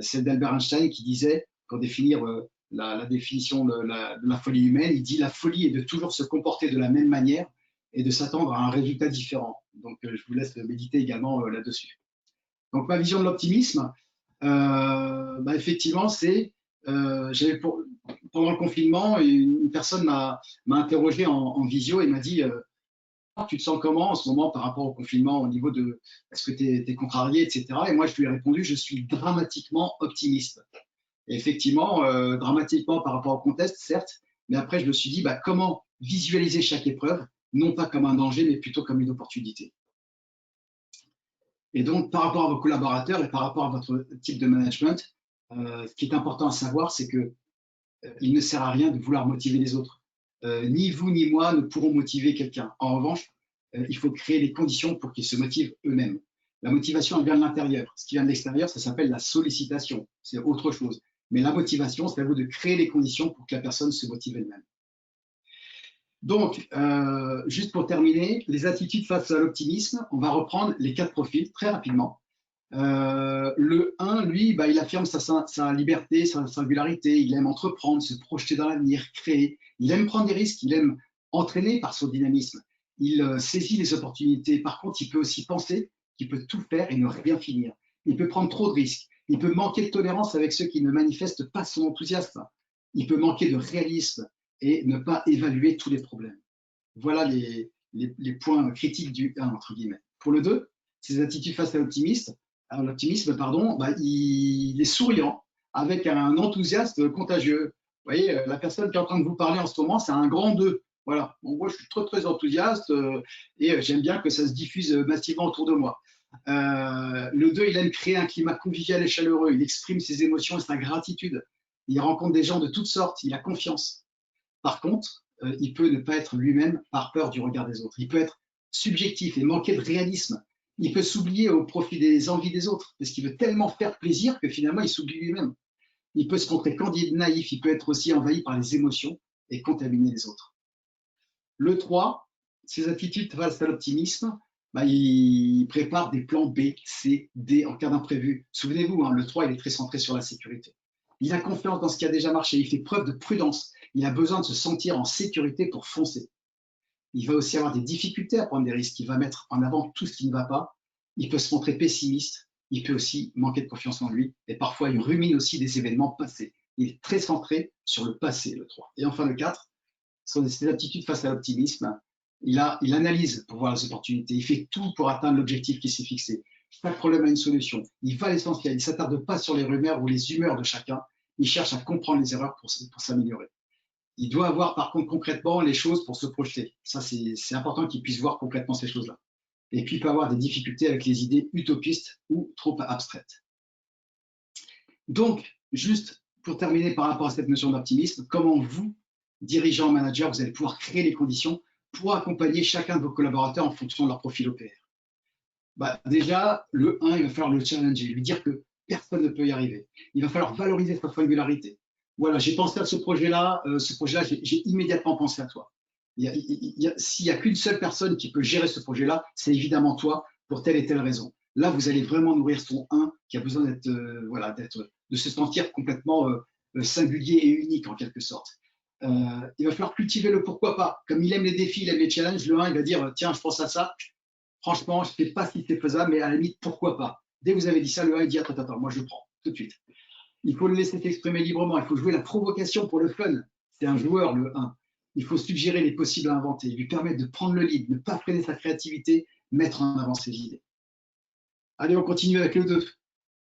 celle d'Albert Einstein qui disait, pour définir la définition de la folie humaine, il dit « La folie est de toujours se comporter de la même manière et de s'attendre à un résultat différent ». Donc je vous laisse méditer également là-dessus. Donc ma vision de l'optimisme, effectivement, c'est pendant le confinement, une personne m'a interrogé en visio et m'a dit tu te sens comment en ce moment par rapport au confinement, au niveau de est-ce que tu es contrarié, etc. Et moi, je lui ai répondu, je suis dramatiquement optimiste. Et effectivement, dramatiquement par rapport au contexte, certes, mais après, je me suis dit, bah, comment visualiser chaque épreuve, non pas comme un danger, mais plutôt comme une opportunité. Et donc, par rapport à vos collaborateurs et par rapport à votre type de management, ce qui est important à savoir, c'est que il ne sert à rien de vouloir motiver les autres. Ni vous ni moi ne pourrons motiver quelqu'un. En revanche, il faut créer les conditions pour qu'ils se motivent eux-mêmes. La motivation, elle vient de l'intérieur. Ce qui vient de l'extérieur, ça s'appelle la sollicitation. C'est autre chose. Mais la motivation, c'est à vous de créer les conditions pour que la personne se motive elle-même. Donc, juste pour terminer, les attitudes face à l'optimisme, on va reprendre les 4 profils très rapidement. Le 1, lui, bah, il affirme sa liberté, sa singularité, il aime entreprendre, se projeter dans l'avenir, créer, il aime prendre des risques, il aime entraîner par son dynamisme, il saisit les opportunités. Par contre, il peut aussi penser qu'il peut tout faire et ne rien finir. Il peut prendre trop de risques, il peut manquer de tolérance avec ceux qui ne manifestent pas son enthousiasme, il peut manquer de réalisme et ne pas évaluer tous les problèmes. Voilà les points critiques du 1, entre guillemets. Pour le 2, ses attitudes face à l'optimisme, bah, il est souriant, avec un enthousiasme contagieux. Vous voyez, la personne qui est en train de vous parler en ce moment, c'est un grand 2. Voilà. Donc, moi, je suis très, très enthousiaste et j'aime bien que ça se diffuse massivement autour de moi. Le 2, il aime créer un climat convivial et chaleureux. Il exprime ses émotions et sa gratitude. Il rencontre des gens de toutes sortes. Il a confiance. Par contre, il peut ne pas être lui-même par peur du regard des autres. Il peut être subjectif et manquer de réalisme. Il peut s'oublier au profit des envies des autres, parce qu'il veut tellement faire plaisir que finalement, il s'oublie lui-même. Il peut se montrer candide, naïf, il peut être aussi envahi par les émotions et contaminer les autres. Le 3, ses attitudes face à l'optimisme, bah, il prépare des plans B, C, D en cas d'imprévu. Souvenez-vous, hein, le 3, il est très centré sur la sécurité. Il a confiance dans ce qui a déjà marché, il fait preuve de prudence, il a besoin de se sentir en sécurité pour foncer. Il va aussi avoir des difficultés à prendre des risques, il va mettre en avant tout ce qui ne va pas, il peut se montrer pessimiste, il peut aussi manquer de confiance en lui, et parfois il rumine aussi des événements passés. Il est très centré sur le passé, le 3. Et enfin le 4, ses aptitudes face à l'optimisme, il analyse pour voir les opportunités, il fait tout pour atteindre l'objectif qui s'est fixé. Chaque problème a une solution, il va à l'essentiel, il ne s'attarde pas sur les rumeurs ou les humeurs de chacun, il cherche à comprendre les erreurs pour s'améliorer. Il doit avoir par contre concrètement les choses pour se projeter. Ça, c'est important qu'il puisse voir concrètement ces choses-là. Et puis, il peut avoir des difficultés avec les idées utopistes ou trop abstraites. Donc, juste pour terminer par rapport à cette notion d'optimisme, comment vous, dirigeant, manager, vous allez pouvoir créer les conditions pour accompagner chacun de vos collaborateurs en fonction de leur profil OKR. Bah, déjà, le 1, il va falloir le challenger, lui dire que personne ne peut y arriver. Il va falloir valoriser sa singularité. Voilà, j'ai pensé à ce projet-là, j'ai immédiatement pensé à toi. S'il n'y a qu'une seule personne qui peut gérer ce projet-là, c'est évidemment toi, pour telle et telle raison. Là, vous allez vraiment nourrir son 1 qui a besoin de se sentir complètement singulier et unique en quelque sorte. Il va falloir cultiver le pourquoi pas. Comme il aime les défis, il aime les challenges, le 1, il va dire tiens, je pense à ça. Franchement, je ne sais pas si c'est faisable, mais à la limite, pourquoi pas. Dès que vous avez dit ça, le 1, il dit attends, moi je prends, tout de suite. Il faut le laisser s'exprimer librement, il faut jouer la provocation pour le fun. C'est un joueur, le 1. Il faut suggérer les possibles à inventer, lui permettre de prendre le lead, ne pas freiner sa créativité, mettre en avant ses idées. Allez, on continue avec le 2.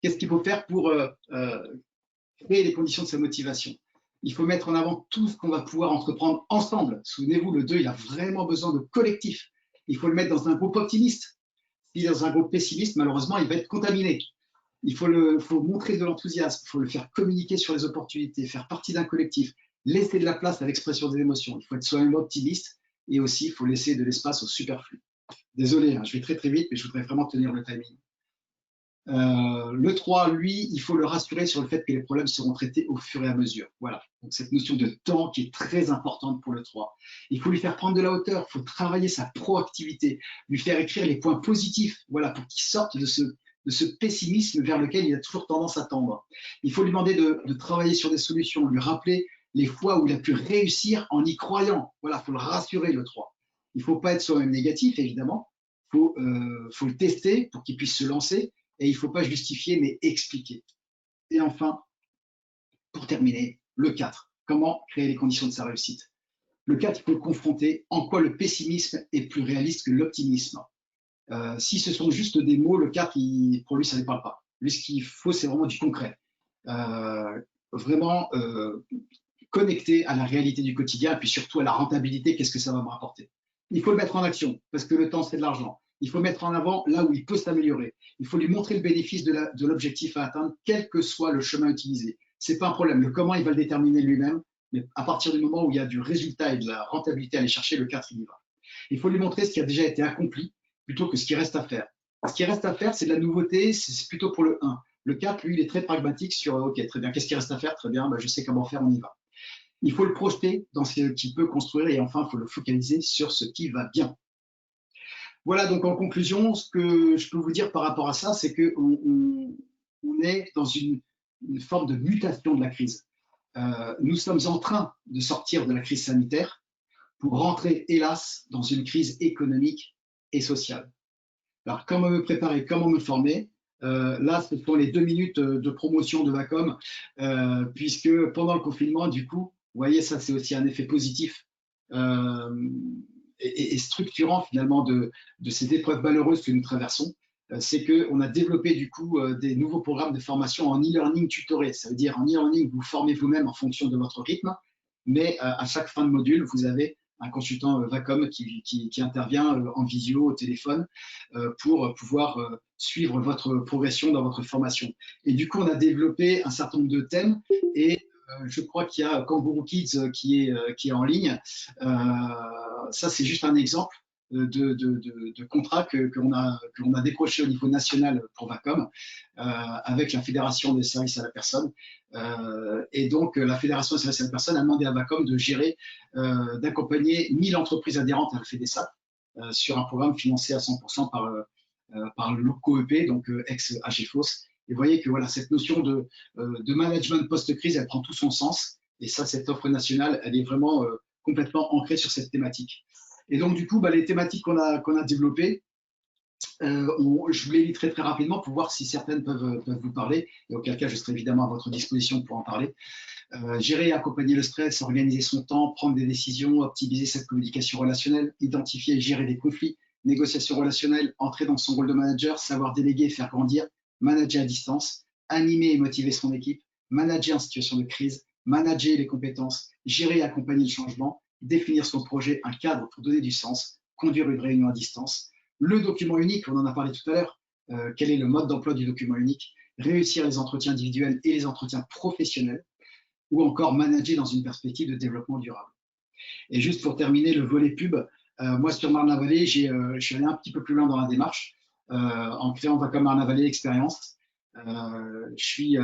Qu'est-ce qu'il faut faire pour créer les conditions de sa motivation? Il faut mettre en avant tout ce qu'on va pouvoir entreprendre ensemble. Souvenez-vous, le 2, il a vraiment besoin de collectif. Il faut le mettre dans un groupe optimiste. S'il est dans un groupe pessimiste, malheureusement, il va être contaminé. Il faut montrer de l'enthousiasme, il faut le faire communiquer sur les opportunités, faire partie d'un collectif, laisser de la place à l'expression des émotions. Il faut être soi-même optimiste et aussi il faut laisser de l'espace au superflu. Désolé, hein, je vais très très vite, mais je voudrais vraiment tenir le timing. Le 3, lui, il faut le rassurer sur le fait que les problèmes seront traités au fur et à mesure. Voilà, donc cette notion de temps qui est très importante pour le 3. Il faut lui faire prendre de la hauteur, il faut travailler sa proactivité, lui faire écrire les points positifs, voilà, pour qu'il sorte de ce pessimisme vers lequel il a toujours tendance à tendre. Il faut lui demander de travailler sur des solutions, lui rappeler les fois où il a pu réussir en y croyant. Voilà, il faut le rassurer, le 3. Il ne faut pas être soi-même négatif, évidemment. Il faut le tester pour qu'il puisse se lancer. Et il ne faut pas justifier, mais expliquer. Et enfin, pour terminer, le 4. Comment créer les conditions de sa réussite? Le 4, il faut le confronter. En quoi le pessimisme est plus réaliste que l'optimisme? Si ce sont juste des mots, le 4, pour lui, ça ne parle pas. Lui, ce qu'il faut, c'est vraiment du concret. Vraiment connecté à la réalité du quotidien et puis surtout à la rentabilité, qu'est-ce que ça va me rapporter. Il faut le mettre en action parce que le temps, c'est de l'argent. Il faut mettre en avant là où il peut s'améliorer. Il faut lui montrer le bénéfice de l'objectif à atteindre, quel que soit le chemin utilisé. Ce n'est pas un problème. Le comment, il va le déterminer lui-même, mais à partir du moment où il y a du résultat et de la rentabilité à aller chercher, le 4, il y va. Il faut lui montrer ce qui a déjà été accompli plutôt que ce qui reste à faire. Ce qui reste à faire, c'est de la nouveauté, c'est plutôt pour le 1. Le 4, lui, il est très pragmatique sur OK, très bien, qu'est-ce qui reste à faire? Très bien, je sais comment faire, on y va. Il faut le projeter dans ce qu'il peut construire et enfin, il faut le focaliser sur ce qui va bien. Voilà, donc en conclusion, ce que je peux vous dire par rapport à ça, c'est qu'on est dans une forme de mutation de la crise. Nous sommes en train de sortir de la crise sanitaire pour rentrer, hélas, dans une crise économique et sociale. Alors, comment me préparer, comment me former? Là, ce sont les 2 minutes de promotion de Vacom, puisque pendant le confinement, du coup, vous voyez, ça, c'est aussi un effet positif et structurant, finalement, de ces épreuves malheureuses que nous traversons. C'est qu'on a développé, du coup, des nouveaux programmes de formation en e-learning tutoré. Ça veut dire en e-learning, vous formez vous-même en fonction de votre rythme, mais à chaque fin de module, vous avez un consultant Vacom qui intervient en visio, au téléphone, pour pouvoir suivre votre progression dans votre formation. Et du coup, on a développé un certain nombre de thèmes et je crois qu'il y a Kangourou Kids qui est en ligne. Ça, c'est juste un exemple de contrat qu'on a décroché au niveau national pour Vacom avec la Fédération des services à la personne. Et donc, la Fédération des services à la personne a demandé à Vacom de gérer, d'accompagner 1000 entreprises adhérentes à la FEDESAP sur un programme financé à 100% par le LOCO-EP, donc ex-AGFOS. Et vous voyez que voilà, cette notion de management post-crise, elle prend tout son sens. Et ça, cette offre nationale, elle est vraiment complètement ancrée sur cette thématique. Et donc, du coup, les thématiques qu'on a développées, je vous les lis très très rapidement pour voir si certaines peuvent vous parler, et auquel cas je serai évidemment à votre disposition pour en parler. Gérer et accompagner le stress, organiser son temps, prendre des décisions, optimiser cette communication relationnelle, identifier et gérer des conflits, négociation relationnelle, entrer dans son rôle de manager, savoir déléguer et faire grandir, manager à distance, animer et motiver son équipe, manager en situation de crise, manager les compétences, gérer et accompagner le changement, définir son projet, un cadre pour donner du sens, conduire une réunion à distance. Le document unique, on en a parlé tout à l'heure, quel est le mode d'emploi du document unique, réussir les entretiens individuels et les entretiens professionnels, ou encore manager dans une perspective de développement durable. Et juste pour terminer le volet pub, moi sur Marne-la-Vallée, je suis allé un petit peu plus loin dans la démarche en créant Vacom Marne-la-Vallée Expérience. Je suis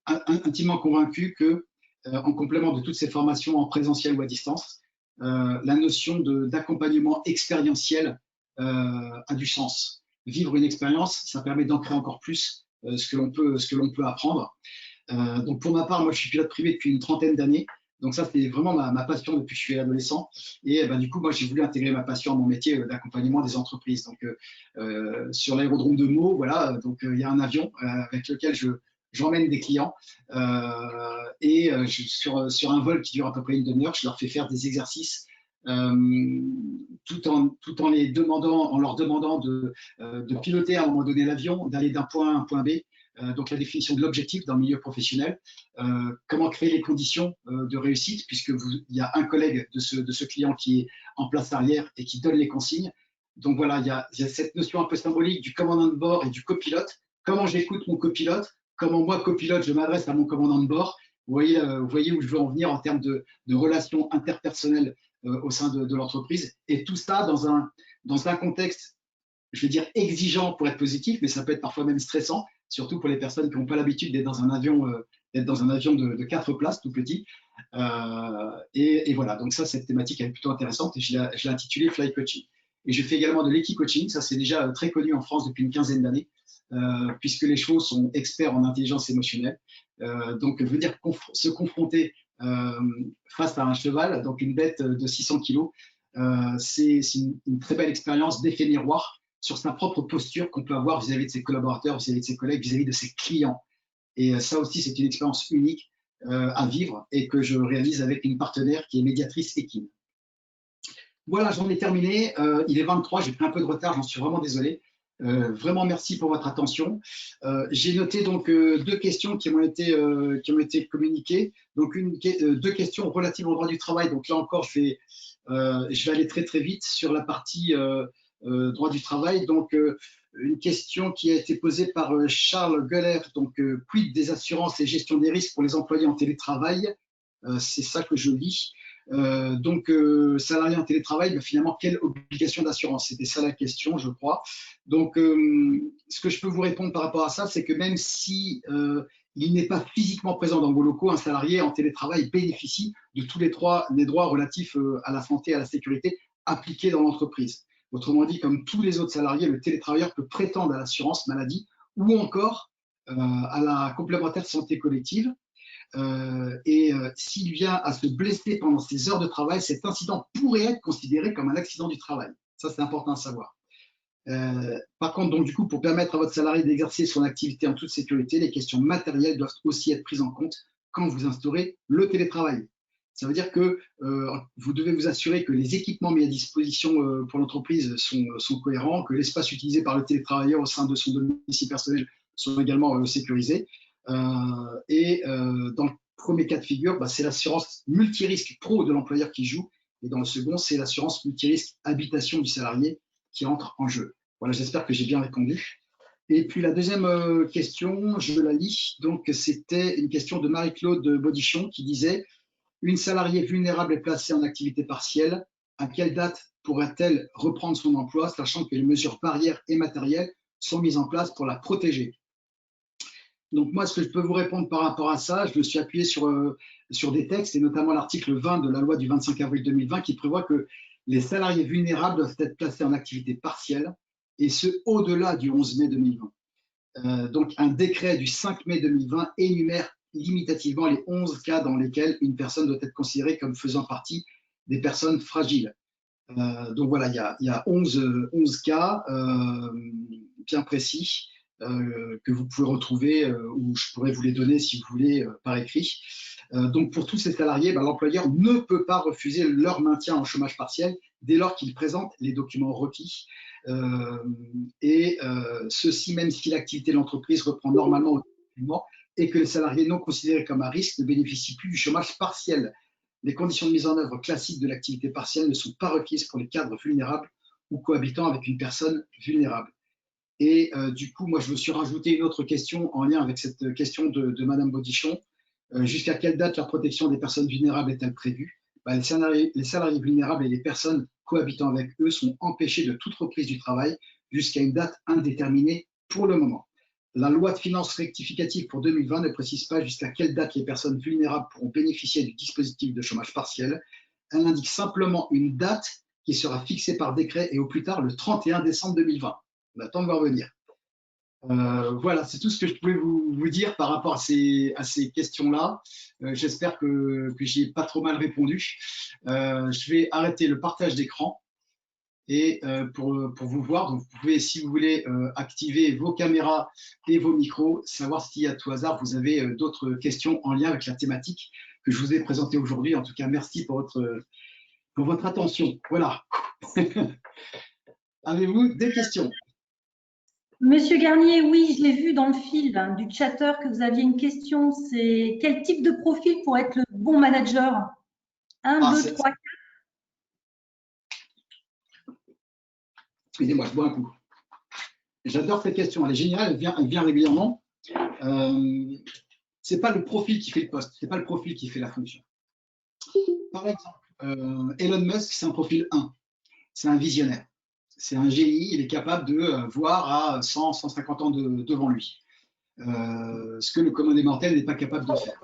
intimement convaincu que, en complément de toutes ces formations en présentiel ou à distance, la notion d'accompagnement expérientiel a du sens. Vivre une expérience, ça permet d'ancrer encore plus ce que l'on peut apprendre. Donc pour ma part, moi je suis pilote privé depuis une trentaine d'années. Donc ça, c'est vraiment ma passion depuis que je suis adolescent. Et du coup, moi, j'ai voulu intégrer ma passion à mon métier d'accompagnement des entreprises. Donc sur l'aérodrome de Meaux, voilà, donc il y a un avion avec lequel j'emmène des clients sur un vol qui dure à peu près une demi-heure, je leur fais faire des exercices tout en leur demandant de piloter à un moment donné l'avion, d'aller d'un point A à un point B. Donc la définition de l'objectif dans le milieu professionnel, comment créer les conditions de réussite, puisque il y a un collègue de ce client qui est en place arrière et qui donne les consignes. Donc voilà, il y a cette notion un peu symbolique du commandant de bord et du copilote. Comment j'écoute mon copilote, comment moi, copilote, je m'adresse à mon commandant de bord. Vous voyez où je veux en venir en termes de relations interpersonnelles au sein de l'entreprise. Et tout ça dans un contexte, je veux dire, exigeant pour être positif, mais ça peut être parfois même stressant, surtout pour les personnes qui n'ont pas l'habitude d'être dans un avion, de 4 places, tout petit. Et voilà, donc ça, cette thématique elle est plutôt intéressante et je l'ai intitulée Fly Coaching. Et je fais également de l'équi-coaching, ça c'est déjà très connu en France depuis une quinzaine d'années, puisque les chevaux sont experts en intelligence émotionnelle. Donc, je veux dire se confronter face à un cheval, donc une bête de 600 kilos, c'est une très belle expérience d'effet miroir sur sa propre posture qu'on peut avoir vis-à-vis de ses collaborateurs, vis-à-vis de ses collègues, vis-à-vis de ses clients. Et ça aussi, c'est une expérience unique à vivre et que je réalise avec une partenaire qui est médiatrice Ekin. Voilà, j'en ai terminé. Il est 23, j'ai pris un peu de retard, j'en suis vraiment désolé. Vraiment merci pour votre attention. J'ai noté donc deux questions qui m'ont été communiquées. Donc deux questions relatives au droit du travail. Donc là encore, je vais aller très très vite sur la partie droit du travail. Donc une question qui a été posée par Charles Gueller. Donc quid des assurances et gestion des risques pour les employés en télétravail? C'est ça que je lis. Salarié en télétravail, mais finalement, quelle obligation d'assurance? C'était ça la question, je crois. Donc, ce que je peux vous répondre par rapport à ça, c'est que même si il n'est pas physiquement présent dans vos locaux, un salarié en télétravail bénéficie de tous les droits relatifs à la santé et à la sécurité appliqués dans l'entreprise. Autrement dit, comme tous les autres salariés, le télétravailleur peut prétendre à l'assurance maladie ou encore à la complémentaire santé collective. S'il vient à se blesser pendant ses heures de travail, cet incident pourrait être considéré comme un accident du travail. Ça, c'est important à savoir. Par contre, donc, du coup, pour permettre à votre salarié d'exercer son activité en toute sécurité, les questions matérielles doivent aussi être prises en compte quand vous instaurez le télétravail. Ça veut dire que vous devez vous assurer que les équipements mis à disposition pour l'entreprise sont cohérents, que l'espace utilisé par le télétravailleur au sein de son domicile personnel sont également sécurisés. Dans le premier cas de figure, c'est l'assurance multirisque pro de l'employeur qui joue, et dans le second, c'est l'assurance multirisque habitation du salarié qui entre en jeu. Voilà, j'espère que j'ai bien répondu. Et puis la deuxième question, je la lis. Donc c'était une question de Marie-Claude Bodichon qui disait: une salariée vulnérable est placée en activité partielle. À quelle date pourra-t-elle reprendre son emploi, sachant que les mesures barrières et matérielles sont mises en place pour la protéger? Donc moi, ce que je peux vous répondre par rapport à ça, je me suis appuyé sur des textes, et notamment l'article 20 de la loi du 25 avril 2020 qui prévoit que les salariés vulnérables doivent être placés en activité partielle, et ce, au-delà du 11 mai 2020. Donc un décret du 5 mai 2020 énumère limitativement les 11 cas dans lesquels une personne doit être considérée comme faisant partie des personnes fragiles. Donc voilà, il y a 11 cas bien précis que vous pouvez retrouver, ou je pourrais vous les donner si vous voulez par écrit. Donc pour tous ces salariés, l'employeur ne peut pas refuser leur maintien en chômage partiel dès lors qu'ils présentent les documents requis. Ceci même si l'activité de l'entreprise reprend normalement et que les salariés non considérés comme à risque ne bénéficient plus du chômage partiel. Les conditions de mise en œuvre classiques de l'activité partielle ne sont pas requises pour les cadres vulnérables ou cohabitant avec une personne vulnérable. Et du coup, moi, je me suis rajouté une autre question en lien avec cette question de Madame Bodichon. Jusqu'à quelle date la protection des personnes vulnérables est-elle prévue? Les salariés vulnérables et les personnes cohabitant avec eux sont empêchés de toute reprise du travail jusqu'à une date indéterminée pour le moment. La loi de finances rectificative pour 2020 ne précise pas jusqu'à quelle date les personnes vulnérables pourront bénéficier du dispositif de chômage partiel. Elle indique simplement une date qui sera fixée par décret et au plus tard le 31 décembre 2020. On attend de voir venir. Voilà, c'est tout ce que je pouvais vous dire par rapport à ces questions-là. J'espère que j'y ai pas trop mal répondu. Je vais arrêter le partage d'écran et pour vous voir. Donc, vous pouvez, si vous voulez, activer vos caméras et vos micros, savoir si à tout hasard vous avez d'autres questions en lien avec la thématique que je vous ai présentée aujourd'hui. En tout cas, merci pour votre attention. Voilà. Avez-vous des questions? Monsieur Garnier, oui, je l'ai vu dans le fil du chatter que vous aviez une question. C'est quel type de profil pour être le bon manager? 1, 2, 3, 4. Excusez-moi, je bois un coup. J'adore cette question, elle est géniale, elle vient régulièrement. C'est pas le profil qui fait le poste, c'est pas le profil qui fait la fonction. Par exemple, Elon Musk, c'est un profil 1, c'est un visionnaire. C'est un génie, il est capable de voir à 100, 150 ans devant lui. Ce que le commun des mortels n'est pas capable de faire.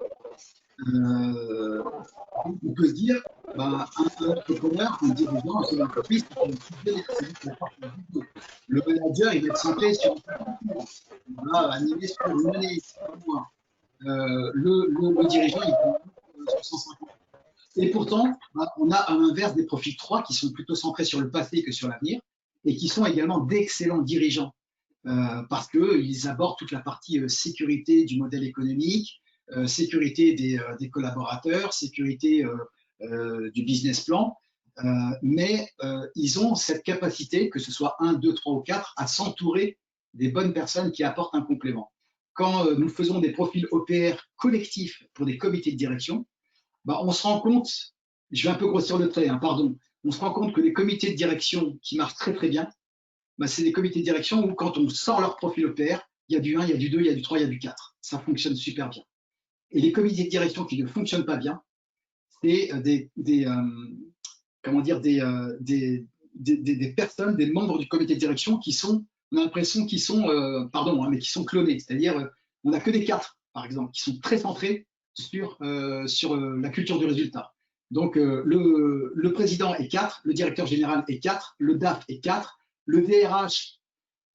On peut se dire, un entrepreneur, un dirigeant, un chef d'entreprise, le manager, il va être centré sur il va animer sur une année, le dirigeant, il va sur 150. Et pourtant, on a à l'inverse des profils 3 qui sont plutôt centrés sur le passé que sur l'avenir et qui sont également d'excellents dirigeants parce qu'ils abordent toute la partie sécurité du modèle économique, sécurité des collaborateurs, sécurité du business plan, mais ils ont cette capacité, que ce soit 1, 2, 3 ou 4, à s'entourer des bonnes personnes qui apportent un complément. Quand nous faisons des profils OPR collectifs pour des comités de direction, bah, on se rend compte, je vais un peu grossir le trait, hein, pardon, on se rend compte que les comités de direction qui marchent très très bien, bah, c'est des comités de direction où quand on sort leur profil OPR, il y a du 1, il y a du 2, il y a du 3, il y a du 4. Ça fonctionne super bien. Et les comités de direction qui ne fonctionnent pas bien, c'est comment dire, des personnes, des membres du comité de direction qui sont, on a l'impression qu'ils sont, pardon, hein, mais qui sont clonés. C'est-à-dire, on n'a que des 4, par exemple, qui sont très centrés sur la culture du résultat. Donc, le président est 4, le directeur général est 4, le DAF est 4, le DRH,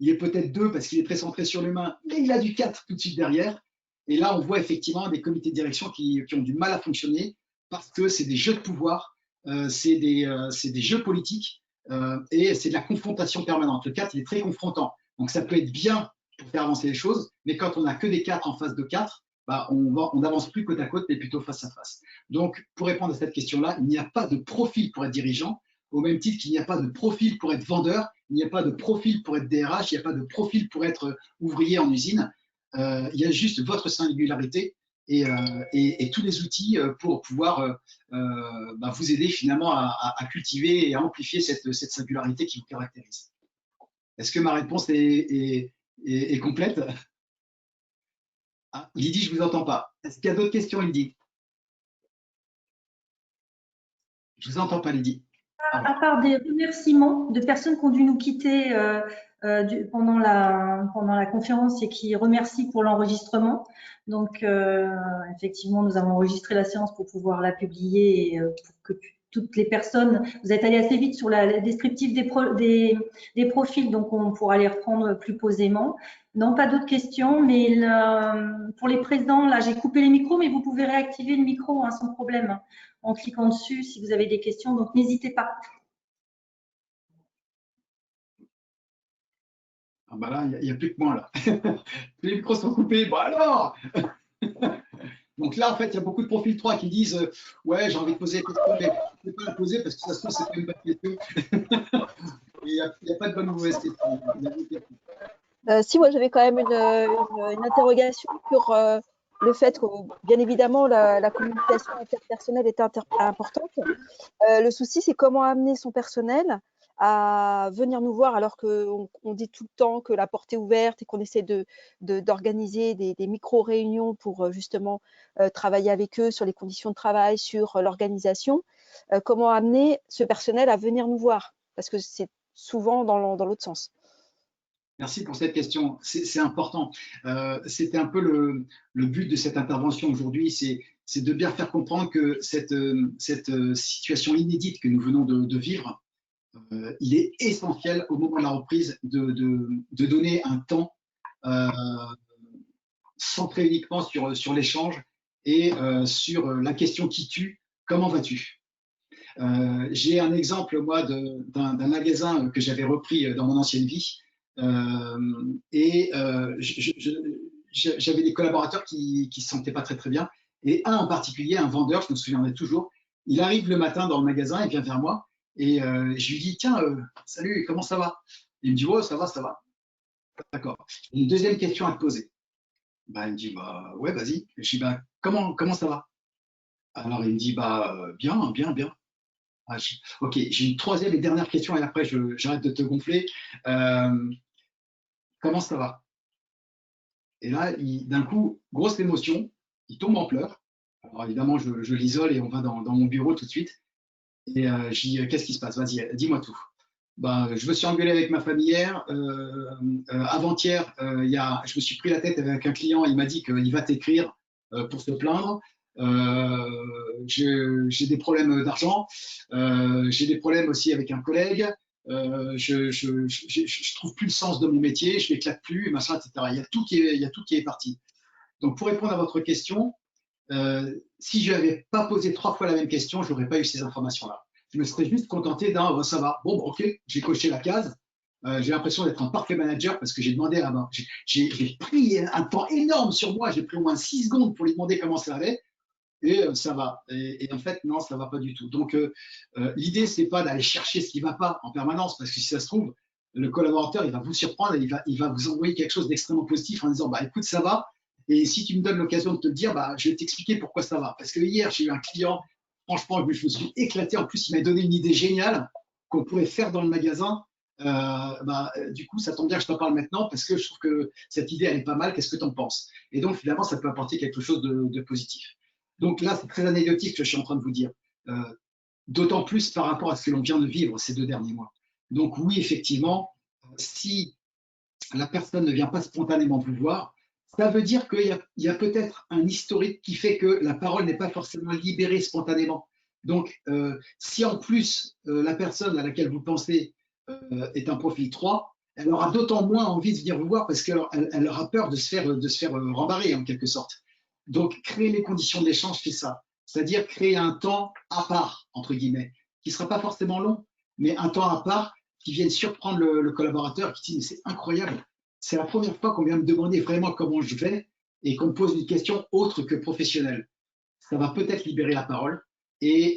il est peut-être 2 parce qu'il est très centré sur l'humain, mais il a du 4 tout de suite derrière. Et là, on voit effectivement des comités de direction qui ont du mal à fonctionner parce que c'est des jeux de pouvoir, c'est des jeux politiques et c'est de la confrontation permanente. Le 4, il est très confrontant. Donc, ça peut être bien pour faire avancer les choses, mais quand on n'a que des 4 en face de 4, bah, on n'avance plus côte à côte, mais plutôt face à face. Donc, pour répondre à cette question-là, il n'y a pas de profil pour être dirigeant, au même titre qu'il n'y a pas de profil pour être vendeur, il n'y a pas de profil pour être DRH, il n'y a pas de profil pour être ouvrier en usine. Il y a juste votre singularité et tous les outils pour pouvoir bah, vous aider finalement à cultiver et à amplifier cette singularité qui vous caractérise. Est-ce que ma réponse est complète? Ah, Lydie, je ne vous entends pas. Est-ce qu'il y a d'autres questions, Lydie? Je ne vous entends pas, Lydie. À part des remerciements de personnes qui ont dû nous quitter pendant la conférence et qui remercient pour l'enregistrement. Donc, effectivement, nous avons enregistré la séance pour pouvoir la publier et pour que toutes les personnes, vous êtes allé assez vite sur la descriptive des profils, donc on pourra les reprendre plus posément. Non, pas d'autres questions, mais pour les présents, là, j'ai coupé les micros, mais vous pouvez réactiver le micro hein, sans problème en cliquant dessus si vous avez des questions, donc n'hésitez pas. Ah bah là, il n'y a plus que moi là. Les micros sont coupés. Bon alors donc là, en fait, il y a beaucoup de profils 3 qui disent ouais, j'ai envie de poser la question, mais je ne peux pas la poser parce que ça se trouve, c'est pas une bonne question. Il n'y a pas de bonne ou mauvaise question. Si, moi, j'avais quand même une interrogation sur le fait que, bien évidemment, la communication interpersonnelle est importante. Le souci, c'est comment amener son personnel à venir nous voir alors qu'on dit tout le temps que la porte est ouverte et qu'on essaie d'organiser des micro-réunions pour justement travailler avec eux sur les conditions de travail, sur l'organisation. Comment amener ce personnel à venir nous voir? Parce que c'est souvent dans l'autre sens. Merci pour cette question, c'est important. C'était un peu le but de cette intervention aujourd'hui, c'est de bien faire comprendre que cette situation inédite que nous venons de vivre, il est essentiel au moment de la reprise de donner un temps centré uniquement sur l'échange et sur la question qui tue, comment vas-tu? J'ai un exemple, moi, d'un magasin que j'avais repris dans mon ancienne vie. J'avais des collaborateurs qui ne se sentaient pas très très bien. Et un en particulier, un vendeur, je me souviendrai toujours, il arrive le matin dans le magasin, il vient vers moi et je lui dis tiens, salut, comment ça va? Il me dit oh, ça va, ça va. D'accord. Une deuxième question à te poser. Bah, il me dit bah ouais, vas-y. Je dis bah comment ça va? Alors il me dit bah bien, bien, bien. Ah, ok, j'ai une troisième et dernière question et après j'arrête de te gonfler. Comment ça va? Et là, d'un coup, grosse émotion, il tombe en pleurs. Alors évidemment, je l'isole et on va dans mon bureau tout de suite. Et je dis, qu'est-ce qui se passe? Vas-y, dis-moi tout. Ben, je me suis engueulé avec ma famille hier. Avant-hier, je me suis pris la tête avec un client. Il m'a dit qu'il va t'écrire pour se plaindre. J'ai des problèmes d'argent. J'ai des problèmes aussi avec un collègue. Je trouve plus le sens de mon métier, je m'éclate plus, machin, etc. Il y a tout qui est parti. Donc, pour répondre à votre question, si je n'avais pas posé 3 fois la même question, je n'aurais pas eu ces informations-là. Je me serais juste contenté d'un ça va. Bon, ok, j'ai coché la case. J'ai l'impression d'être un parfait manager parce que j'ai demandé à j'ai pris un temps énorme sur moi, j'ai pris au moins 6 secondes pour lui demander comment ça allait et ça va. Et en fait, non, ça va pas du tout. Donc, l'idée, c'est pas d'aller chercher ce qui va pas en permanence parce que si ça se trouve, le collaborateur, il va vous surprendre et il va vous envoyer quelque chose d'extrêmement positif en disant, bah écoute, ça va. Et si tu me donnes l'occasion de te le dire, bah, je vais t'expliquer pourquoi ça va. Parce que hier, j'ai eu un client, franchement, je me suis éclaté. En plus, il m'a donné une idée géniale qu'on pourrait faire dans le magasin. Du coup, ça tombe bien que je t'en parle maintenant parce que je trouve que cette idée, elle est pas mal. Qu'est-ce que tu en penses? Et donc, finalement, ça peut apporter quelque chose de positif. Donc là, c'est très anecdotique ce que je suis en train de vous dire. Euh, D'autant plus par rapport à ce que l'on vient de vivre ces 2 derniers mois. Donc oui, effectivement, si la personne ne vient pas spontanément vous voir, ça veut dire qu'il y a peut-être un historique qui fait que la parole n'est pas forcément libérée spontanément. Donc, si en plus la personne à laquelle vous pensez est un profil 3, elle aura d'autant moins envie de venir vous voir parce qu'elle aura peur de se faire rembarrer en quelque sorte. Donc, créer les conditions de l'échange, c'est ça. C'est-à-dire créer un temps à part, entre guillemets, qui ne sera pas forcément long, mais un temps à part qui vienne surprendre le collaborateur qui dit mais c'est incroyable, c'est la première fois qu'on vient me demander vraiment comment je vais et qu'on me pose une question autre que professionnelle. Ça va peut-être libérer la parole. Et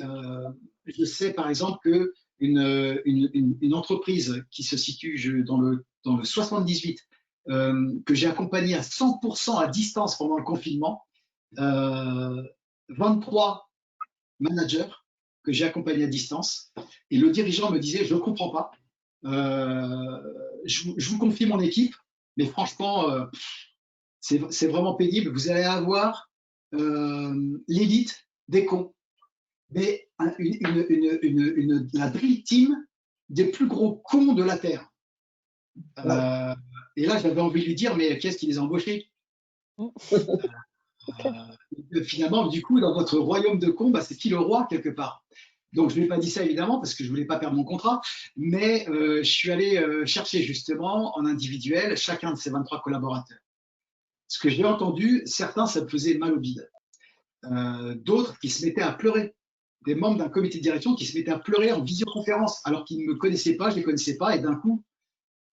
je sais par exemple que une entreprise qui se situe dans le 78, que j'ai accompagné à 100% à distance pendant le confinement, 23 managers que j'ai accompagnés à distance. Et le dirigeant me disait, je ne comprends pas. Je vous confie mon équipe, mais franchement, c'est vraiment pénible. Vous allez avoir l'élite des cons, mais la Dream Team des plus gros cons de la Terre. Et là, j'avais envie de lui dire, mais qu'est-ce qui les a embauchés? Finalement, du coup, dans votre royaume de cons, bah, c'est qui le roi quelque part? Donc, je ne lui ai pas dit ça évidemment parce que je ne voulais pas perdre mon contrat, mais je suis allé chercher justement en individuel chacun de ces 23 collaborateurs. Ce que j'ai entendu, certains, ça me faisait mal au bide. D'autres qui se mettaient à pleurer. Des membres d'un comité de direction qui se mettaient à pleurer en visioconférence alors qu'ils ne me connaissaient pas, je ne les connaissais pas, et d'un coup,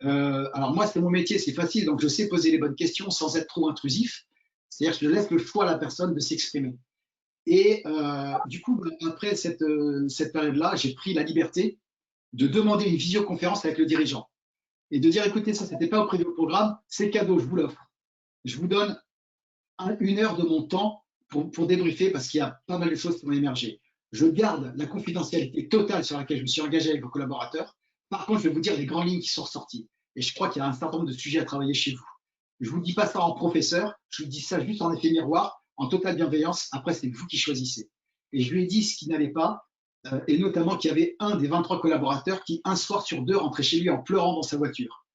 alors moi, c'est mon métier, c'est facile, donc je sais poser les bonnes questions sans être trop intrusif. C'est-à-dire que je laisse le choix à la personne de s'exprimer. Et du coup, après cette période-là, j'ai pris la liberté de demander une visioconférence avec le dirigeant et de dire, écoutez, ça, c'était pas au prévu au programme, c'est cadeau, je vous l'offre. Je vous donne 1 heure de mon temps pour débriefer parce qu'il y a pas mal de choses qui vont émerger. Je garde la confidentialité totale sur laquelle je me suis engagé avec vos collaborateurs. Par contre, je vais vous dire les grandes lignes qui sont ressorties. Et je crois qu'il y a un certain nombre de sujets à travailler chez vous. Je ne vous dis pas ça en professeur, je vous dis ça juste en effet miroir, en totale bienveillance. Après, c'est vous qui choisissez. Et je lui ai dit ce qui n'allait pas, et notamment qu'il y avait un des 23 collaborateurs qui, un soir sur 2, rentrait chez lui en pleurant dans sa voiture.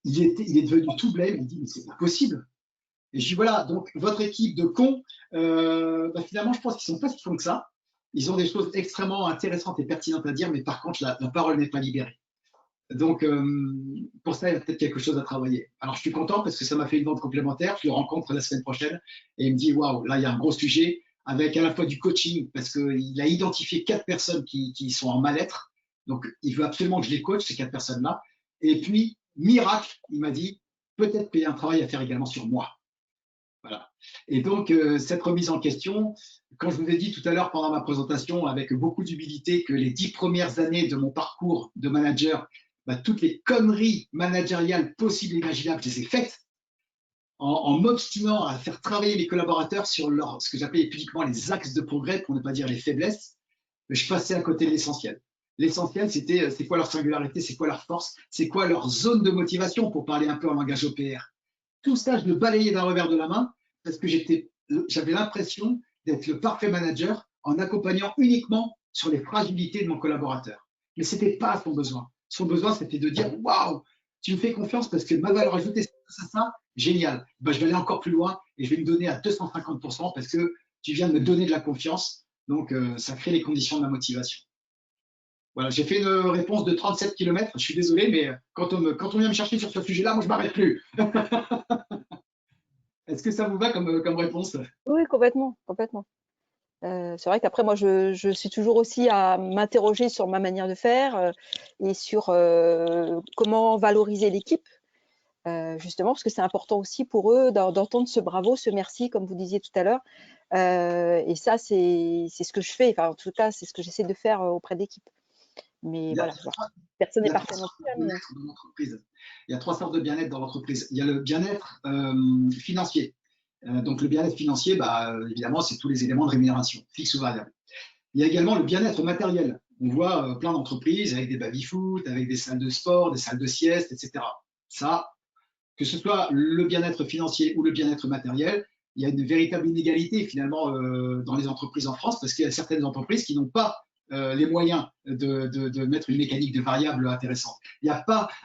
Il est devenu tout blême, il dit, mais c'est pas possible. Et je dis, voilà, donc votre équipe de cons, finalement, je pense qu'ils ne sont pas si cons que ça. Ils ont des choses extrêmement intéressantes et pertinentes à dire, mais par contre, la parole n'est pas libérée. Donc, pour ça, il y a peut-être quelque chose à travailler. Alors, je suis content parce que ça m'a fait une vente complémentaire. Je le rencontre la semaine prochaine et il me dit, waouh, là, il y a un gros sujet avec à la fois du coaching parce qu'il a identifié 4 personnes qui sont en mal-être. Donc, il veut absolument que je les coach, ces 4 personnes-là. Et puis, miracle, il m'a dit, peut-être qu'il y a un travail à faire également sur moi. Voilà. Et donc, cette remise en question, quand je vous ai dit tout à l'heure pendant ma présentation, avec beaucoup d'humilité, que les 10 premières années de mon parcours de manager, toutes les conneries managériales possibles et imaginables, je les ai faites en m'obstinant à faire travailler mes collaborateurs sur ce que j'appelais publiquement les axes de progrès, pour ne pas dire les faiblesses, mais je passais à côté de l'essentiel. L'essentiel, c'était c'est quoi leur singularité, c'est quoi leur force, c'est quoi leur zone de motivation, pour parler un peu en langage OPR. Tout ça, je le balayais d'un revers de la main parce que j'avais l'impression d'être le parfait manager en accompagnant uniquement sur les fragilités de mon collaborateur. Mais ce n'était pas son besoin. Son besoin, c'était de dire waouh, tu me fais confiance parce que ma valeur ajoutée, c'est ça, génial. Je vais aller encore plus loin et je vais me donner à 250% parce que tu viens de me donner de la confiance. Donc, ça crée les conditions de ma motivation. Voilà, j'ai fait une réponse de 37 km. Je suis désolé, mais quand on vient me chercher sur ce sujet-là, moi, je ne m'arrête plus. Est-ce que ça vous va comme réponse? Oui, complètement, complètement. C'est vrai qu'après, moi, je suis toujours aussi à m'interroger sur ma manière de faire et sur comment valoriser l'équipe, justement, parce que c'est important aussi pour eux d'entendre ce bravo, ce merci, comme vous disiez tout à l'heure. Et ça, c'est ce que je fais. Enfin, en tout cas, c'est ce que j'essaie de faire auprès d'équipe. Mais voilà, personne n'est parfait non plus. Il y a 3 sortes de bien-être dans l'entreprise. Il y a le bien-être financier. Donc le bien-être financier, évidemment, c'est tous les éléments de rémunération, fixe ou variable. Il y a également le bien-être matériel. On voit plein d'entreprises avec des baby-foot, avec des salles de sport, des salles de sieste, etc. Ça, que ce soit le bien-être financier ou le bien-être matériel, il y a une véritable inégalité finalement dans les entreprises en France parce qu'il y a certaines entreprises qui n'ont pas les moyens de mettre une mécanique de variable intéressante. Il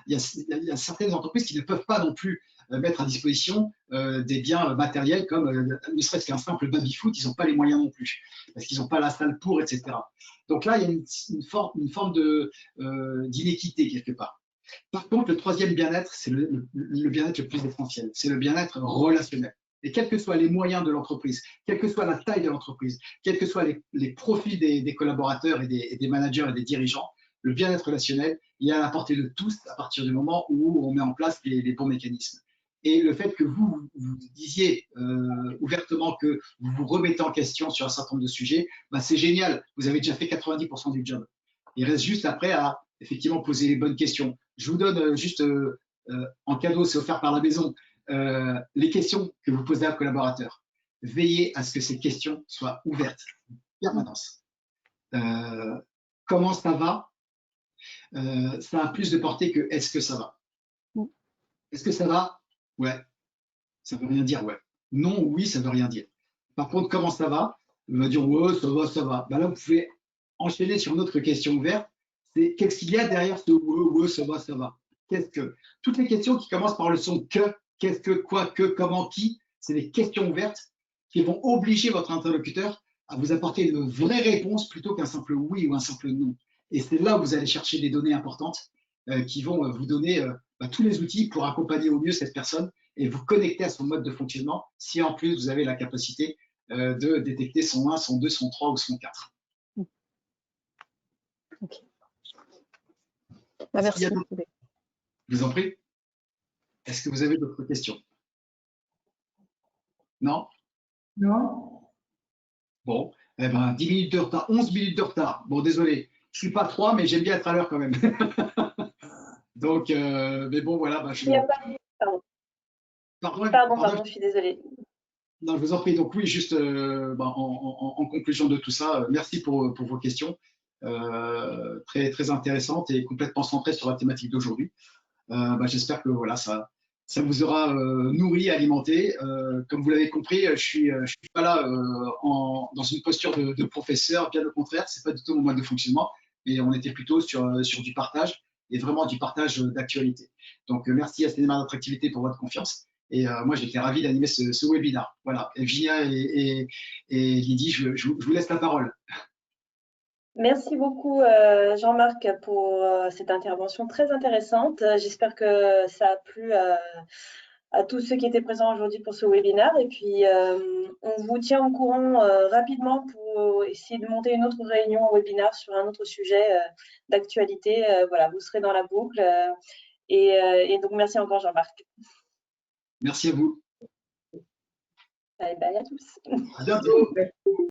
y a certaines entreprises qui ne peuvent pas non plus mettre à disposition des biens matériels comme ne serait-ce qu'un simple baby-foot, ils n'ont pas les moyens non plus parce qu'ils n'ont pas la salle pour, etc. Donc là, il y a une forme d'inéquité quelque part. Par contre, le troisième bien-être, c'est le bien-être le plus essentiel. C'est le bien-être relationnel. Et quels que soient les moyens de l'entreprise, quelle que soit la taille de l'entreprise, quels que soient les profils des collaborateurs et des managers et des dirigeants, le bien-être relationnel, il est à la portée de tous à partir du moment où on met en place les bons mécanismes. Et le fait que vous disiez ouvertement que vous vous remettez en question sur un certain nombre de sujets, c'est génial. Vous avez déjà fait 90% du job. Il reste juste après à effectivement poser les bonnes questions. Je vous donne juste en cadeau, c'est offert par la maison, les questions que vous posez à un collaborateur. Veillez à ce que ces questions soient ouvertes en permanence. Comment ça va? Ça a plus de portée que est-ce que ça va? Est-ce que ça va? Ouais. Ça veut rien dire, ouais. Non, oui, ça veut rien dire. Par contre, comment ça va? On va dire, ouais, ça va, ça va. Là, vous pouvez enchaîner sur une autre question ouverte. C'est qu'est-ce qu'il y a derrière ce ouais, ouais, ça va, ça va? Qu'est-ce que? Toutes les questions qui commencent par le son que, qu'est-ce que, quoi, que, comment, qui, c'est des questions ouvertes qui vont obliger votre interlocuteur à vous apporter une vraie réponse plutôt qu'un simple oui ou un simple non. Et c'est là où vous allez chercher des données importantes qui vont vous donner tous les outils pour accompagner au mieux cette personne et vous connecter à son mode de fonctionnement si en plus vous avez la capacité de détecter son 1, son 2, son 3 ou son 4. Okay. Merci. Je vous en prie. Est-ce que vous avez d'autres questions? Non? Non. Bon, 10 minutes de retard, 11 minutes de retard. Bon, désolé, je ne suis pas 3, mais j'aime bien être à l'heure quand même. Donc, mais bon, voilà. Il n'y a pas... Pardon, je suis désolée. Non, je vous en prie. Donc oui, juste en conclusion de tout ça, merci pour vos questions, très, très intéressantes et complètement centrées sur la thématique d'aujourd'hui. J'espère que voilà, ça vous aura nourri, alimenté. Comme vous l'avez compris, je suis pas là dans une posture de professeur, bien au contraire, c'est pas du tout mon mode de fonctionnement, mais on était plutôt sur du partage et vraiment du partage d'actualité. Donc merci à Cinéma d'Attractivité pour votre confiance. Et moi, j'étais ravi d'animer ce webinaire. Voilà, Virginia et Lydie, je vous laisse la parole. Merci beaucoup Jean-Marc pour cette intervention très intéressante. J'espère que ça a plu à tous ceux qui étaient présents aujourd'hui pour ce webinaire. Et puis, on vous tient au courant rapidement pour essayer de monter une autre réunion, un webinaire sur un autre sujet d'actualité. Voilà, vous serez dans la boucle. Et donc, merci encore Jean-Marc. Merci à vous. Bye bye à tous. À bientôt.